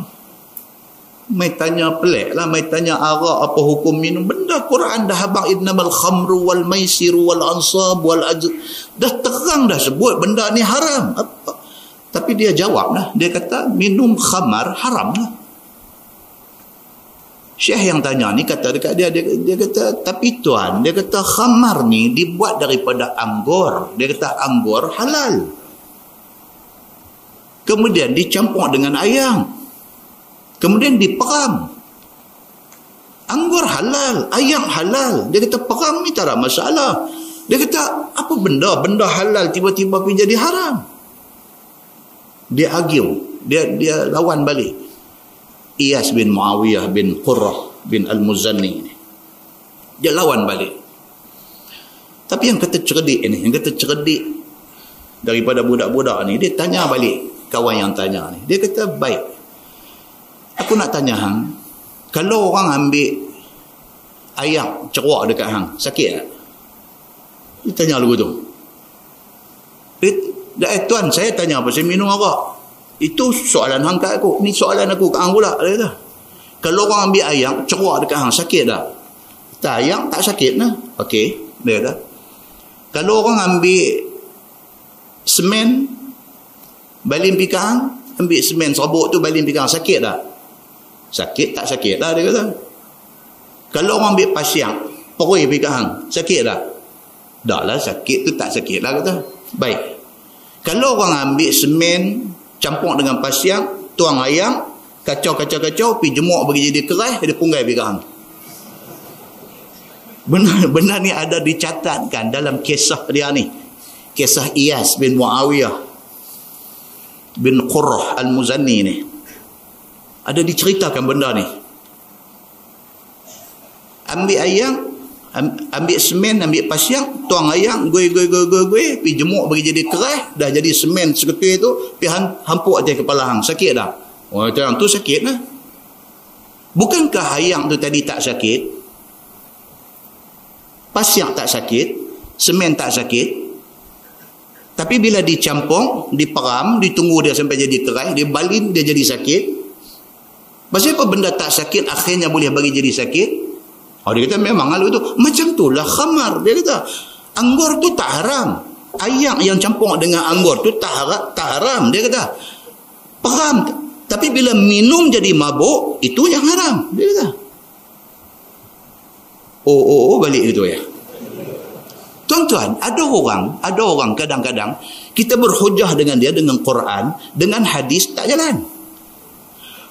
Mai tanya pelik lah, mai tanya arak apa hukum minum. Benda Quran dah habang, innamal khamru wal maisiru wal ansab wal ajr. Dah terang dah sebut benda ni haram. Apa? Tapi dia jawab lah, dia kata minum khamar haram lah. Syekh yang tanya ni kata dekat dia kata, tapi tuan, dia kata khamar ni dibuat daripada anggur. Dia kata anggur halal. Kemudian dicampur dengan ayam. Kemudian diperam. Anggur halal, ayam halal. Dia kata peram ni tak ada masalah. Dia kata apa benda halal tiba-tiba pergi jadi haram. Dia argue, dia lawan balik Iyas bin Muawiyah bin Qurrah bin Al-Muzanni ni. Dia lawan balik. Tapi yang kata cerdik ni, yang kata cerdik daripada budak-budak ni, dia tanya balik kawan yang tanya ni. Dia kata, baik, aku nak tanya hang, kalau orang ambil ayam ceruak dekat hang, sakit tak? Dia tanya lagu tu. Tuan, saya tanya apa? Saya minum arak. Itu soalan hang kat aku. Ni soalan aku kat hang pula. Dia kata, kalau orang ambil ayam ceruak dekat hang, sakit tak? Tak, ayam tak sakit lah. Okey, dia kata. Kalau orang ambil semen, baling pergi kat hang, ambil semen serbuk tu baling pergi kat hang, sakit tak? Sakit tak sakit lah, dia kata. Kalau orang ambil pasiang, perui pergi kat hang, sakit tak? Tak lah, sakit tu tak sakit lah, kata. Baik. Kalau orang ambil semen, campur dengan pasiang, tuang ayam, kacau, pergi jemur bagi jadi keras, dia punggai pergi kat hang. Benda ni ada dicatatkan dalam kisah dia ni. Kisah Iyas bin Muawiyah bin Qurrah Al-Muzanni ni. Ada diceritakan benda ni. Ambil ayam, ambil semen, ambil pasir, tuang ayam, gue, pergi jemuk bagi jadi keras, dah jadi semen seketul tu, pergi hampuk atas kepala hang. Sakit dah. Oh, yang tu sakit lah. Bukankah ayam tu tadi tak sakit? Pasir tak sakit, semen tak sakit. Tapi bila dicampur, diperam, ditunggu dia sampai jadi keras, dia balin, dia jadi sakit. Pasal apa benda tak sakit akhirnya boleh bagi jadi sakit? Oh, dia kata memang hal itu. Macam itulah khamar. Dia kata anggur tu tak haram. Ayak yang campur dengan anggur tu tak haram. Dia kata peram. Tapi bila minum jadi mabuk, itu yang haram. Dia kata. Oh, balik itu ya. Tuan-tuan, ada orang kadang-kadang kita berhujah dengan dia dengan Quran, dengan hadis tak jalan.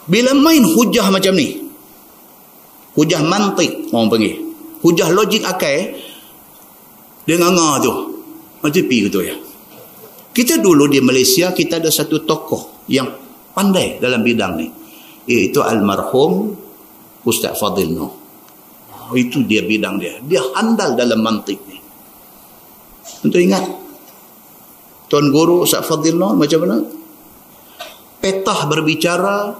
Bila main hujah macam ni, hujah mantik orang panggil, hujah logik akal, dia nganga tu macam pi gitu ya. Kita dulu di Malaysia, kita ada satu tokoh yang pandai dalam bidang ni, iaitu almarhum Ustaz Fadil Noh. Itu dia bidang dia handal dalam mantik ni. Untuk ingat Tuan Guru Ustaz Fadil Noh macam mana petah berbicara,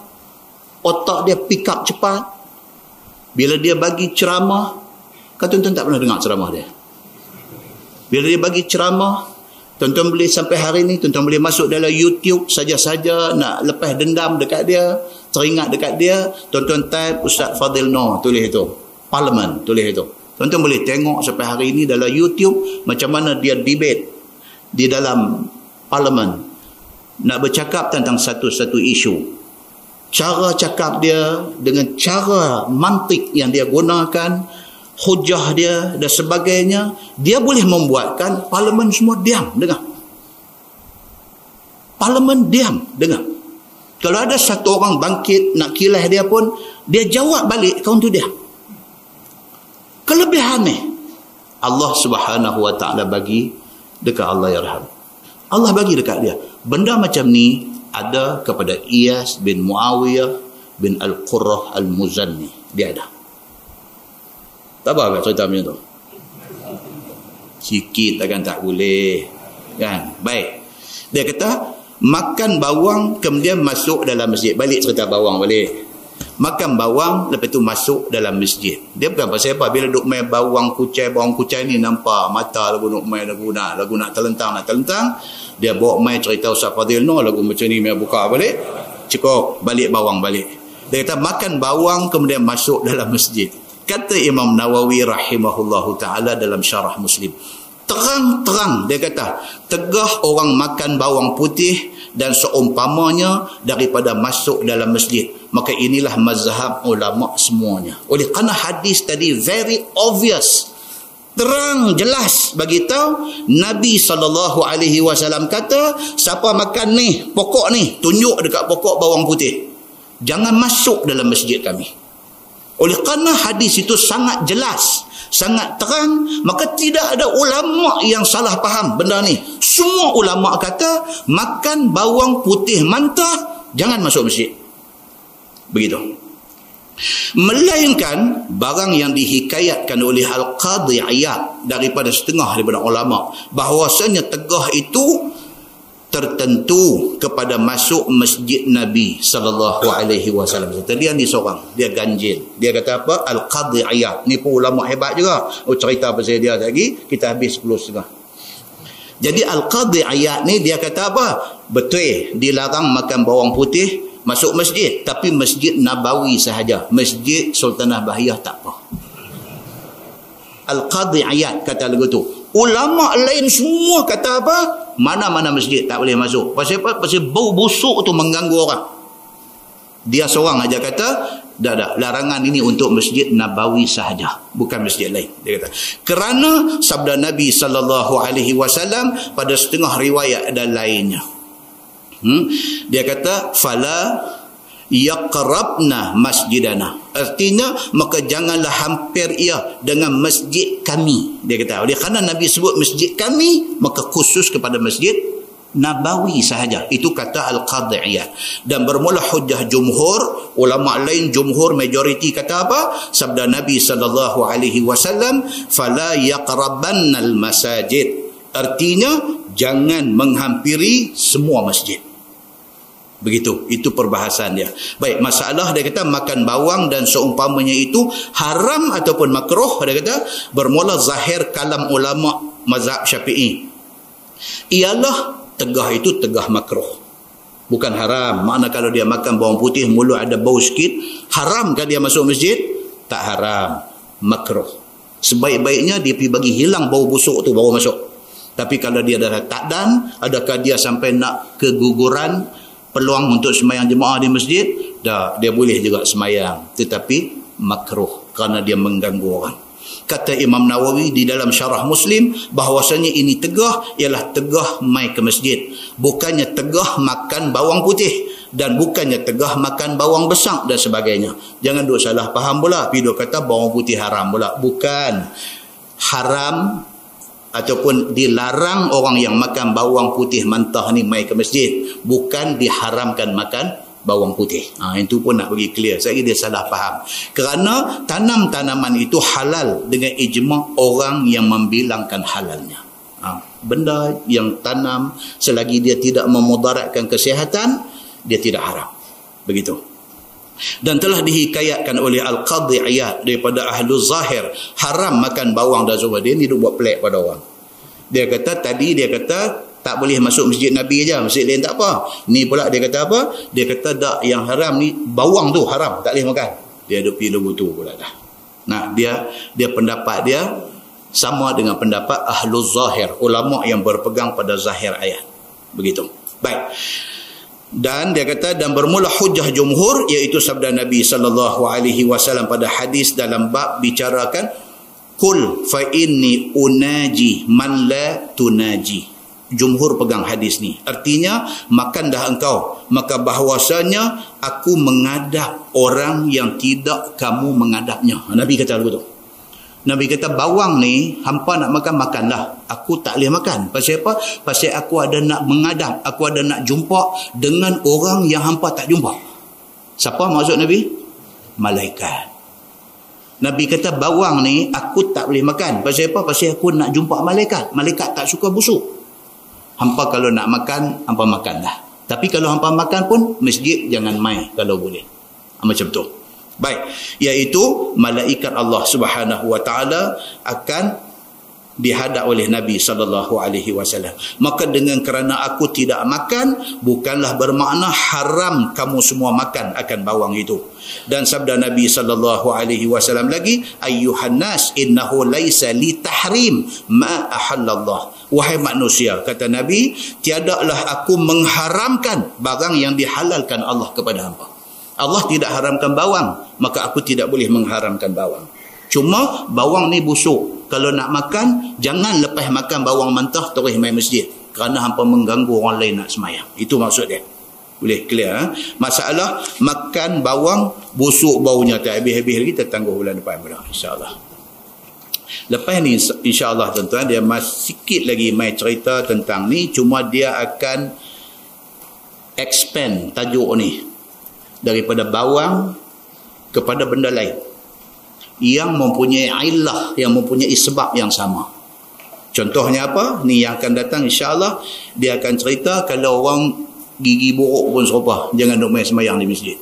otak dia pick up cepat. Bila dia bagi ceramah, tuan-tuan tak pernah dengar ceramah dia. Bila dia bagi ceramah, tuan-tuan boleh sampai hari ni, tuan-tuan boleh masuk dalam YouTube saja-saja nak lepas dendam dekat dia, teringat dekat dia, tuan-tuan type Ustaz Fadil Noh, tulis itu. Parlimen, tulis itu. Tuan-tuan boleh tengok sampai hari ini dalam YouTube macam mana dia debate di dalam parlimen nak bercakap tentang satu-satu isu. Cara cakap dia dengan cara mantik yang dia gunakan, hujah dia dan sebagainya, dia boleh membuatkan parlimen semua diam dengar. Parlimen diam dengar. Kalau ada satu orang bangkit nak kilas dia pun, dia jawab balik kawan tu dia. Kelebihan ni Allah Subhanahu wa taala bagi dekat Allah yarham. Allah bagi dekat dia. Benda macam ni ada kepada Iyas bin Muawiyah bin Al-Qurrah Al-Muzanni. Dia ada. Tak apa cerita macam tu? Sikit takkan tak boleh. Kan? Baik. Dia kata, makan bawang kemudian masuk dalam masjid. Balik cerita bawang balik. Makan bawang, lepas tu masuk dalam masjid. Dia bukan pasal apa. Bila duk main bawang kucai ni nampak mata lagu nak main lagu nak terlentang. Dia bawa main cerita Ustaz Fadil Noh, lagu macam ni main buka balik. Cukup, balik bawang balik. Dia kata makan bawang kemudian masuk dalam masjid. Kata Imam Nawawi rahimahullahu ta'ala dalam syarah Muslim. Terang-terang dia kata, tegah orang makan bawang putih dan seumpamanya daripada masuk dalam masjid. Maka inilah mazhab ulama semuanya. Oleh kerana hadis tadi very obvious, terang jelas bagi tahu Nabi SAW kata, siapa makan ni, pokok ni, tunjuk dekat pokok bawang putih, jangan masuk dalam masjid kami. Oleh kerana hadis itu sangat jelas, sangat terang, maka tidak ada ulama yang salah faham benda ni. Semua ulama kata makan bawang putih mentah jangan masuk masjid. Begitu. Melainkan barang yang dihikayatkan oleh Al-Qadhi Iyad daripada setengah daripada ulama, bahawasanya tegah itu tertentu kepada masuk masjid Nabi SAW. Tadi yang disorang, dia ganjil. Dia kata apa? Al-Qadhi Iyad. Ni pun ulama hebat juga. Cerita pasal dia lagi, kita habis 10.30. Jadi Al-Qadhi Iyad ni dia kata apa? Betul, dilarang makan bawang putih masuk masjid, tapi masjid Nabawi sahaja. Masjid Sultanah Bahiyah tak apa. Al-Qadhi Iyad kata lagu tu. Ulama lain semua kata apa? Mana-mana masjid tak boleh masuk. Pasal apa? Pasal bau busuk tu mengganggu orang. Dia seorang aja kata, dah, larangan ini untuk masjid Nabawi sahaja, bukan masjid lain. Dia kata, kerana sabda Nabi SAW pada setengah riwayat dan lainnya. Dia kata, fala yaqrabna masjidana. Artinya maka janganlah hampir ia dengan masjid kami. Dia kata oleh kerana Nabi sebut masjid kami, maka khusus kepada masjid Nabawi sahaja. Itu kata Al-Qadhi Iyad. Dan bermula hujah jumhur, ulama lain jumhur majoriti kata apa? Sabda Nabi SAW, fala yaqrabannal masajid. Artinya jangan menghampiri semua masjid. Begitu, itu perbahasan dia. Baik, masalah dia kata makan bawang dan seumpamanya itu haram ataupun makruh, dia kata bermula zahir kalam ulama mazhab Syafi'i. Ialah tegah itu tegah makruh, bukan haram. Makna kalau dia makan bawang putih mulut ada bau sikit, haram kan dia masuk masjid? Tak haram, makruh. Sebaik-baiknya dia pergi bagi hilang bau busuk tu baru masuk. Tapi kalau dia dah tak dan, adakah dia sampai nak keguguran peluang untuk sembahyang jemaah di masjid? Dah, dia boleh juga sembahyang, tetapi makruh kerana dia mengganggu orang. Kata Imam Nawawi di dalam syarah Muslim, bahawasanya ini tegah ialah tegah mai ke masjid, bukannya tegah makan bawang putih dan bukannya tegah makan bawang besar dan sebagainya. Jangan duk salah faham pula, piduk kata bawang putih haram pula. Bukan haram ataupun dilarang orang yang makan bawang putih mentah ni mai ke masjid, bukan diharamkan makan bawang putih. Itu pun nak bagi clear. Saya kira dia salah faham. Kerana tanam-tanaman itu halal dengan ijma' orang yang membilangkan halalnya. Benda yang tanam selagi dia tidak memudaratkan kesihatan, dia tidak haram. Begitu. Dan telah dihikayatkan oleh Al-Qadhi Iyad daripada Ahlu Zahir, haram makan bawang dan sebagainya. Dia ni dia buat pelik pada orang. Dia kata tak boleh masuk masjid Nabi aja, masjid lain tak apa. Ni pula dia kata apa? Dia kata tak, yang haram ni bawang tu haram, tak boleh makan. Dia ada pergi lugu tu pula dah. Nah, dia pendapat dia sama dengan pendapat Ahlul Zahir, ulama yang berpegang pada zahir ayat. Begitu. Baik. Dan dia kata dan bermula hujah jumhur, iaitu sabda Nabi SAW pada hadis dalam bab bicarakan qul fa inni unaji man la tunaji. Jumhur pegang hadis ni. Artinya, makan dah engkau, maka bahawasanya aku mengadap orang yang tidak kamu mengadapnya. Nabi kata begitu. Nabi kata bawang ni hampa nak makan, makanlah. Aku tak boleh makan. Pasal apa? Pasal aku ada nak mengadap, aku ada nak jumpa dengan orang yang hampa tak jumpa. Siapa maksud Nabi? Malaikat. Nabi kata bawang ni aku tak boleh makan. Pasal apa? Pasal aku nak jumpa malaikat. Malaikat tak suka busuk. Hampa kalau nak makan, hampa makanlah. Tapi kalau hampa makan pun, masjid jangan mai kalau boleh. Macam tu. Baik. Iaitu malaikat Allah Subhanahu Wa Taala akan dihadap oleh Nabi SAW. Maka dengan kerana aku tidak makan, bukanlah bermakna haram kamu semua makan akan bawang itu. Dan sabda Nabi SAW lagi, ayyuhan nas innahu laisa li tahrim ma ahallallah. Wahai manusia, kata Nabi, tiadalah aku mengharamkan barang yang dihalalkan Allah kepada hamba. Allah tidak haramkan bawang, maka aku tidak boleh mengharamkan bawang. Cuma bawang ni busuk. Kalau nak makan, jangan lepas makan bawang mentah terus main masjid. Kerana hampa mengganggu orang lain nak semayang. Itu maksud dia. Boleh clear? Masalah makan bawang busuk baunya tak habis-habis lagi, kita tangguh bulan depan pula, insyaAllah. Lepas ni insyaAllah tuan-tuan, dia masih sikit lagi main cerita tentang ni. Cuma dia akan expand tajuk ni daripada bawang kepada benda lain yang mempunyai illah, yang mempunyai sebab yang sama. Contohnya apa? Ni yang akan datang insyaAllah. Dia akan cerita kalau orang gigi buruk pun serupa, jangan duk main semayang di masjid.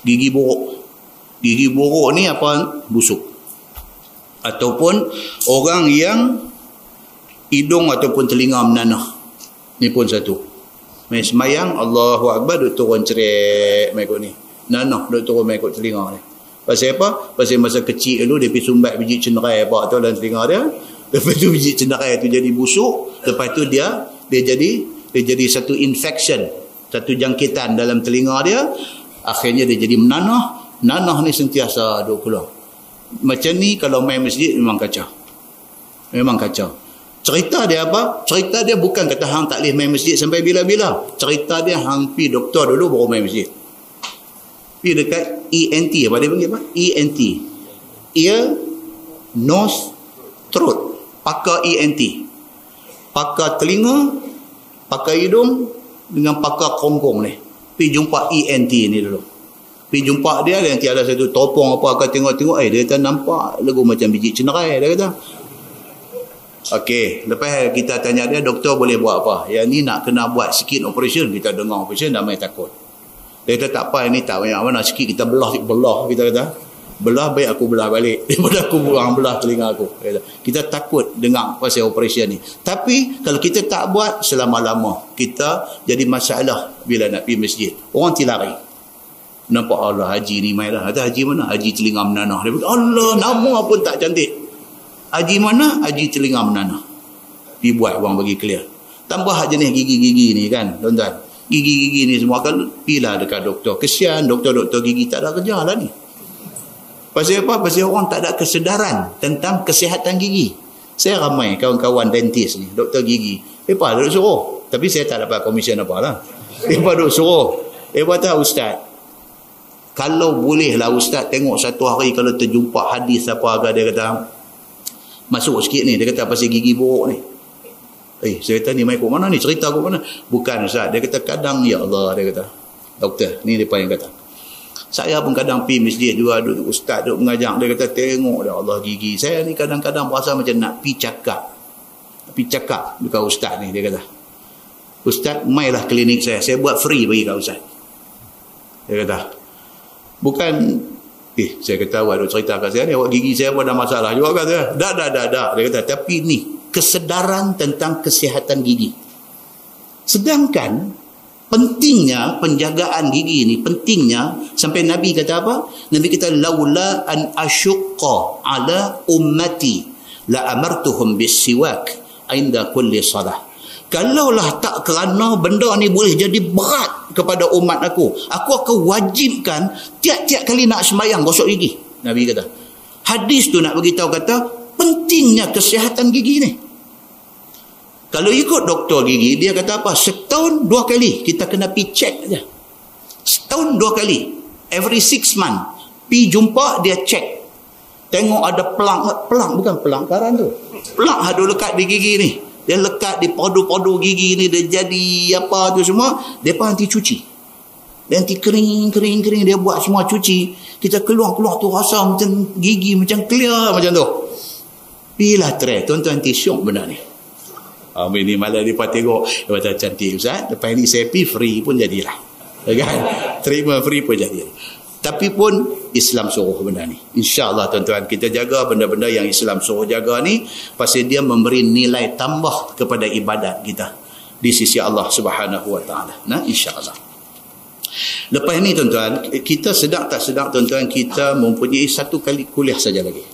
Gigi buruk. Gigi buruk ni apa? Busuk. Ataupun orang yang hidung ataupun telinga menanah. Ni pun satu. Main semayang, Allahu Akbar, duk turun cerik main kot ni. Nanah duk turun main kot telinga ni. Pasal apa? Pasal masa kecil dulu dia pergi sumbat biji cenderai apa tu dalam telinga dia. Lepas tu biji cenderai tu jadi busuk. Lepas tu dia jadi satu infection, satu jangkitan dalam telinga dia. Akhirnya dia jadi menanah. Nanah ni sentiasa duk keluar. Macam ni kalau main masjid memang kacau. Memang kacau. Cerita dia apa? Cerita dia bukan kata hang tak boleh main masjid sampai bila-bila. Cerita dia hang pi doktor dulu baru main masjid. Pergi dekat ENT, apa dia panggil apa? ENT. Ear, nose, throat. Pakar ENT. Pakar telinga, pakar hidung dengan pakar kerongkong ni. Pergi jumpa ENT ni dulu. Pergi jumpa dia nanti ada satu topong apa akan tengok-tengok. Dia kata nampak lagu macam biji cenerai. Dia kata. Okey, lepas kita tanya dia, doktor boleh buat apa? Yang ni nak kena buat sikit operation. Kita dengar operation dah main takut. Dia kata tak apa, ini tak banyak mana. Sikit kita belah. Kita kata, belah baik aku belah balik. Daripada aku belah telinga aku. Kita takut dengar pasal operation ni. Tapi kalau kita tak buat selama-lama, kita jadi masalah bila nak pergi masjid. Orang tilari. Nampak Allah haji ni main dah. Kata haji mana? Haji telinga menanah. Dia kata Allah nama pun tak cantik. Haji mana? Haji telinga menanah. Pergi buat orang bagi clear. Tambah jenis gigi-gigi ni kan tuan-tuan. Gigi-gigi ni semua kan pilah dekat doktor. Kesian doktor-doktor gigi tak ada kerja lah ni. Pasal apa? Pasal orang tak ada kesedaran tentang kesihatan gigi. Saya ramai kawan-kawan dentis ni, doktor gigi. Mereka duduk suruh. Tapi saya tak dapat komisen apa lah. Mereka duduk suruh. Mereka kata ustaz, kalau bolehlah ustaz tengok satu hari kalau terjumpa hadis apa agak, dia kata masuk sikit ni, dia kata pasal gigi buruk ni. Saya kata ni main kat mana ni, cerita kat mana? Bukan ustaz, dia kata kadang ya Allah, dia kata doktor ni dia yang kata saya pun kadang pergi masjid juga, duduk ustaz duduk mengajar, dia kata tengok dah Allah gigi saya ni kadang-kadang berasa macam nak pergi cakap dekat ustaz ni. Dia kata ustaz mailah klinik saya buat free bagi kat ustaz. Dia kata bukan saya kata awak duk cerita kat saya ni, awak gigi saya pun ada masalah juga kan? Dah. Dia kata tapi ni kesedaran tentang kesihatan gigi. Sedangkan pentingnya penjagaan gigi ni, pentingnya sampai Nabi kata apa? Nabi kata laula an asyqa ala ummati la amartuhum bis-siwak inda kulli salah. Kalaulah tak kerana benda ni boleh jadi berat kepada umat aku akan wajibkan tiap-tiap kali nak sembahyang gosok gigi. Nabi kata. Hadis tu nak beritahu kata pentingnya kesihatan gigi ni. Kalau ikut doktor gigi, dia kata apa? Setahun 2 kali kita kena pergi check aja. Setahun 2 kali. Every 6 months. Pergi jumpa, dia check. Tengok ada pelang bukan pelang karan tu. Pelang ada lekat di gigi ni. Dia lekat di padu-padu gigi ni, dia jadi apa tu semua, depa nanti cuci. Dia nanti kering, dia buat semua cuci. Kita keluar tu rasa macam gigi macam clear macam tu. Bila try, tuan-tuan syok benda ni. Ini malah dia tengok, dia kata cantik ustaz, lepas ni saya pergi free pun jadilah. Kan? Terima free pun jadi. Tapi pun Islam suruh benda ni. InsyaAllah tuan-tuan, kita jaga benda-benda yang Islam suruh jaga ni, pasal dia memberi nilai tambah kepada ibadat kita di sisi Allah Subhanahu Wa Taala. Nah, insyaAllah. Lepas ni tuan-tuan, kita sedar tak sedar tuan-tuan, kita mempunyai 1 kali kuliah saja lagi.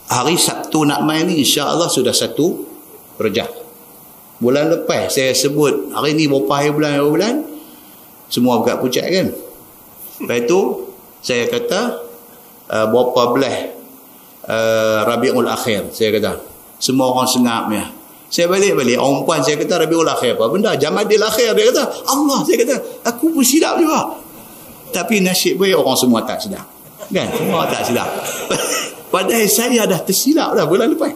Hari Sabtu nak main ni insya-Allah sudah 1 Rejab. Bulan lepas saya sebut hari ni berapa hari bulan semua buka pucat kan. Lepas tu saya kata berapa belah Rabiul Akhir, saya kata semua orang sengap ya. Saya balik orang puan saya kata Rabiul Akhir apa benda, Jamadil Akhir. Dia kata Allah, saya kata aku pun silap juga. Tapi nasib baik orang semua tak silap. Kan? Semua tak silap. Padahal saya dah tersilap dah bulan lepas.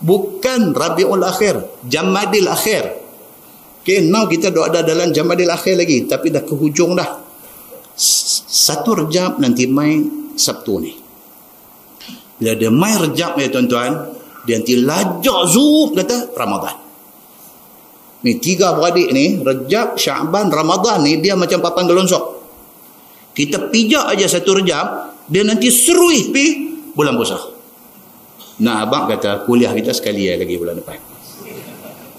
Bukan Rabiul Akhir, Jamadil Akhir. Okay, now kita ada dalam Jamadil Akhir lagi, tapi dah ke hujung dah. 1 Rejab nanti main Sabtu ni. Bila dia main Rejab ya tuan-tuan, dia nanti lajak zup kata Ramadan. Ni 3 beradik ni, Rejab, Syaban, Ramadan ni dia macam papan gelonsok. Kita pijak aja 1 Rejab, dia nanti serui pi bulan puasa. Nah, abang kata kuliah kita sekali lagi bulan depan.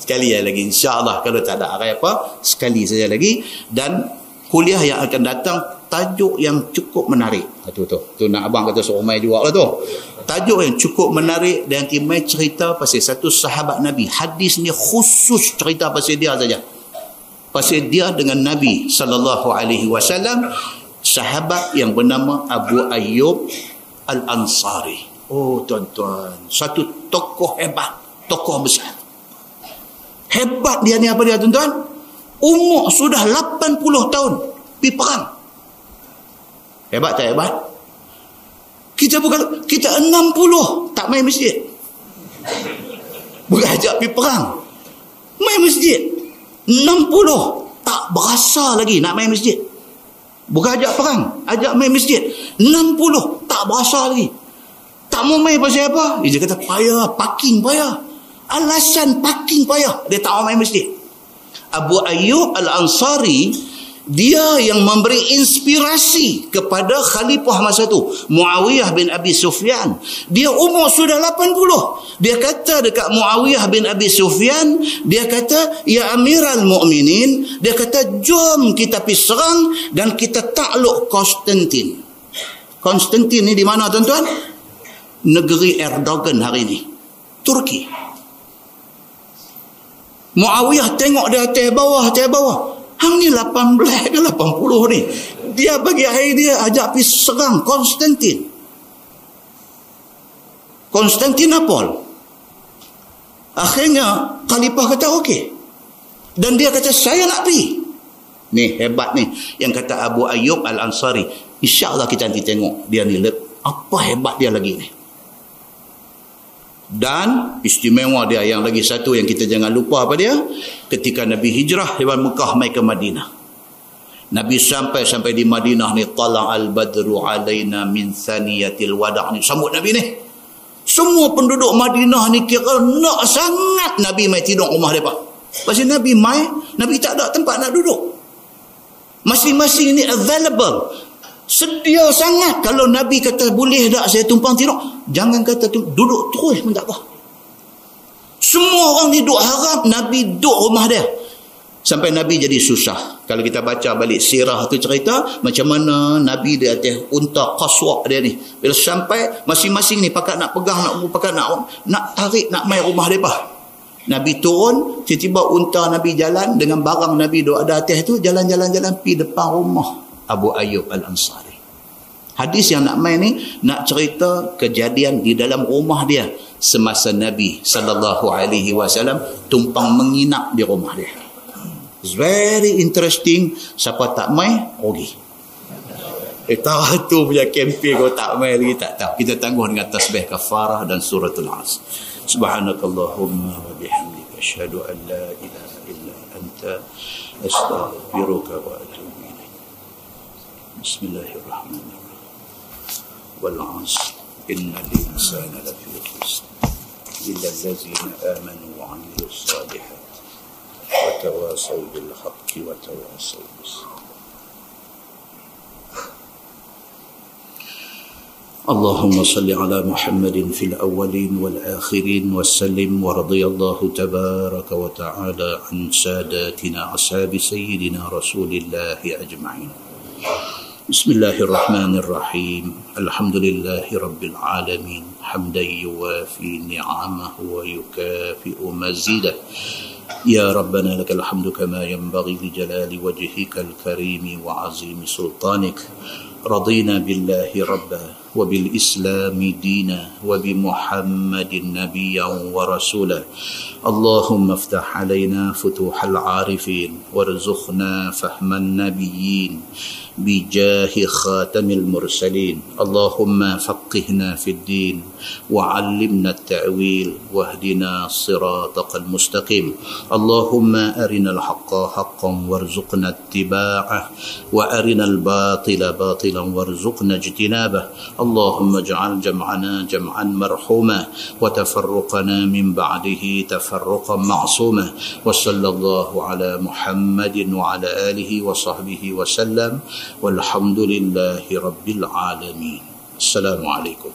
Sekali lagi insya-Allah, kalau tak ada apa sekali saja lagi. Dan kuliah yang akan datang tajuk yang cukup menarik. Tu nak abang kata suruh mai juga lah tu. Tajuk yang cukup menarik dan mai cerita pasal satu sahabat Nabi. Hadis ni khusus cerita pasal dia saja. Pasal dia dengan Nabi sallallahu alaihi wasallam, sahabat yang bernama Abu Ayyub Al-Ansari. Oh tuan-tuan, satu tokoh hebat, tokoh besar. Hebat dia ni apa dia tuan-tuan? Umur sudah 80 tahun. pergi perang. Hebat tak hebat? Kita 60 tak main masjid. Bukan ajak pergi perang, main masjid. 60 tak berasa lagi nak main masjid. Bukan ajak perang, ajak main masjid. 60 tak berasa lagi. Tak mau main pasal apa? Dia kata payah, parking payah. Alasan parking payah, dia tak mau main masjid. Abu Ayyub Al-Ansari, dia yang memberi inspirasi kepada khalifah masa tu, Muawiyah bin Abi Sufyan. Dia umur sudah 80. Dia kata dekat Muawiyah bin Abi Sufyan, dia kata, ya Amiral Mu'minin, dia kata, jom kita pergi serang dan kita takluk Konstantin. Konstantin ni di mana tuan-tuan? Negeri Erdogan hari ni, Turki. Muawiyah tengok dia atas bawah. Hang ni 18 ke 80 ni. Dia bagi idea ajak pergi serang Konstantinopel. Akhirnya khalifah kata okey. Dan dia kata saya nak pergi. Ni hebat ni yang kata Abu Ayyub Al-Ansari. InsyaAllah kita nanti tengok dia ni apa hebat dia lagi ni. Dan istimewa dia yang lagi satu yang kita jangan lupa apa dia, ketika Nabi hijrah dari Mekah mai ke Madinah, Nabi sampai di Madinah ni, tala'al badru alaina min thaniyatil wada' ni, sambut Nabi ni. Semua penduduk Madinah ni kira nak sangat Nabi mai tidur rumah mereka. Pasal Nabi mai, Nabi tak ada tempat nak duduk. Masing-masing ni available, sedia sangat. Kalau Nabi kata boleh tak saya tumpang tidur, jangan kata duduk terus pun tak apa. Semua orang ni duduk harap Nabi duduk rumah dia. Sampai Nabi jadi susah. Kalau kita baca balik sirah tu cerita macam mana Nabi di atas unta qaswa dia ni. Bila sampai masing-masing ni pakat nak pegang, nak tarik, nak mai rumah mereka. Nabi turun, tiba-tiba unta Nabi jalan dengan barang Nabi duduk ada atas tu, jalan-jalan pergi depan rumah Abu Ayyub Al-Ansari. Hadis yang nak main ni nak cerita kejadian di dalam rumah dia semasa Nabi SAW tumpang menginap di rumah dia. It's very interesting. Siapa tak main, rugi. Tahu tu punya kempen kau tak main lagi tak tahu. Kita tangguh dengan tasbih kafarah dan suratul Asr. Subhanakallahumma wa bihamdika asyhadu an la ilaha illa anta astaghfiruka wa atubu ilaik. Bismillahirrahmanirrahim. Wal 'asr innal insana lafi khusr illa allazina amanu wa 'amilus salihat wa tawasaw bil haqqi wa tawasaw bis sabr. اللهم صل على محمد في الأولين والآخرين وسلم ورضي الله تبارك وتعالى عن ساداتنا أصحاب سيدنا رسول الله أجمعين. بسم الله الرحمن الرحيم. الحمد لله رب العالمين حمدا يوافي نعمه ويكافئ مزيده. يا ربنا لك الحمد كما ينبغي لجلال وجهك الكريم وعظيم سلطانك. رضينا بالله ربا وبالإسلام دينا وبمحمد نبيا ورسولا. اللهم افتح علينا فتوح العارفين وارزقنا فهم النبيين بجاه خاتم المرسلين. اللهم فقهنا في الدين وعلمنا التأويل واهدنا صراطك المستقيم. اللهم أرنا الحق حقا وارزقنا اتباعه وأرنا الباطل باطلا وارزقنا اجتنابه. اللهم اجعل جمعنا جمعا مرحوما وتفرقنا من بعده تفرقا معصوما. وصلى الله على محمد وعلى آله وصحبه وسلم والحمد لله رب العالمين. السلام عليكم.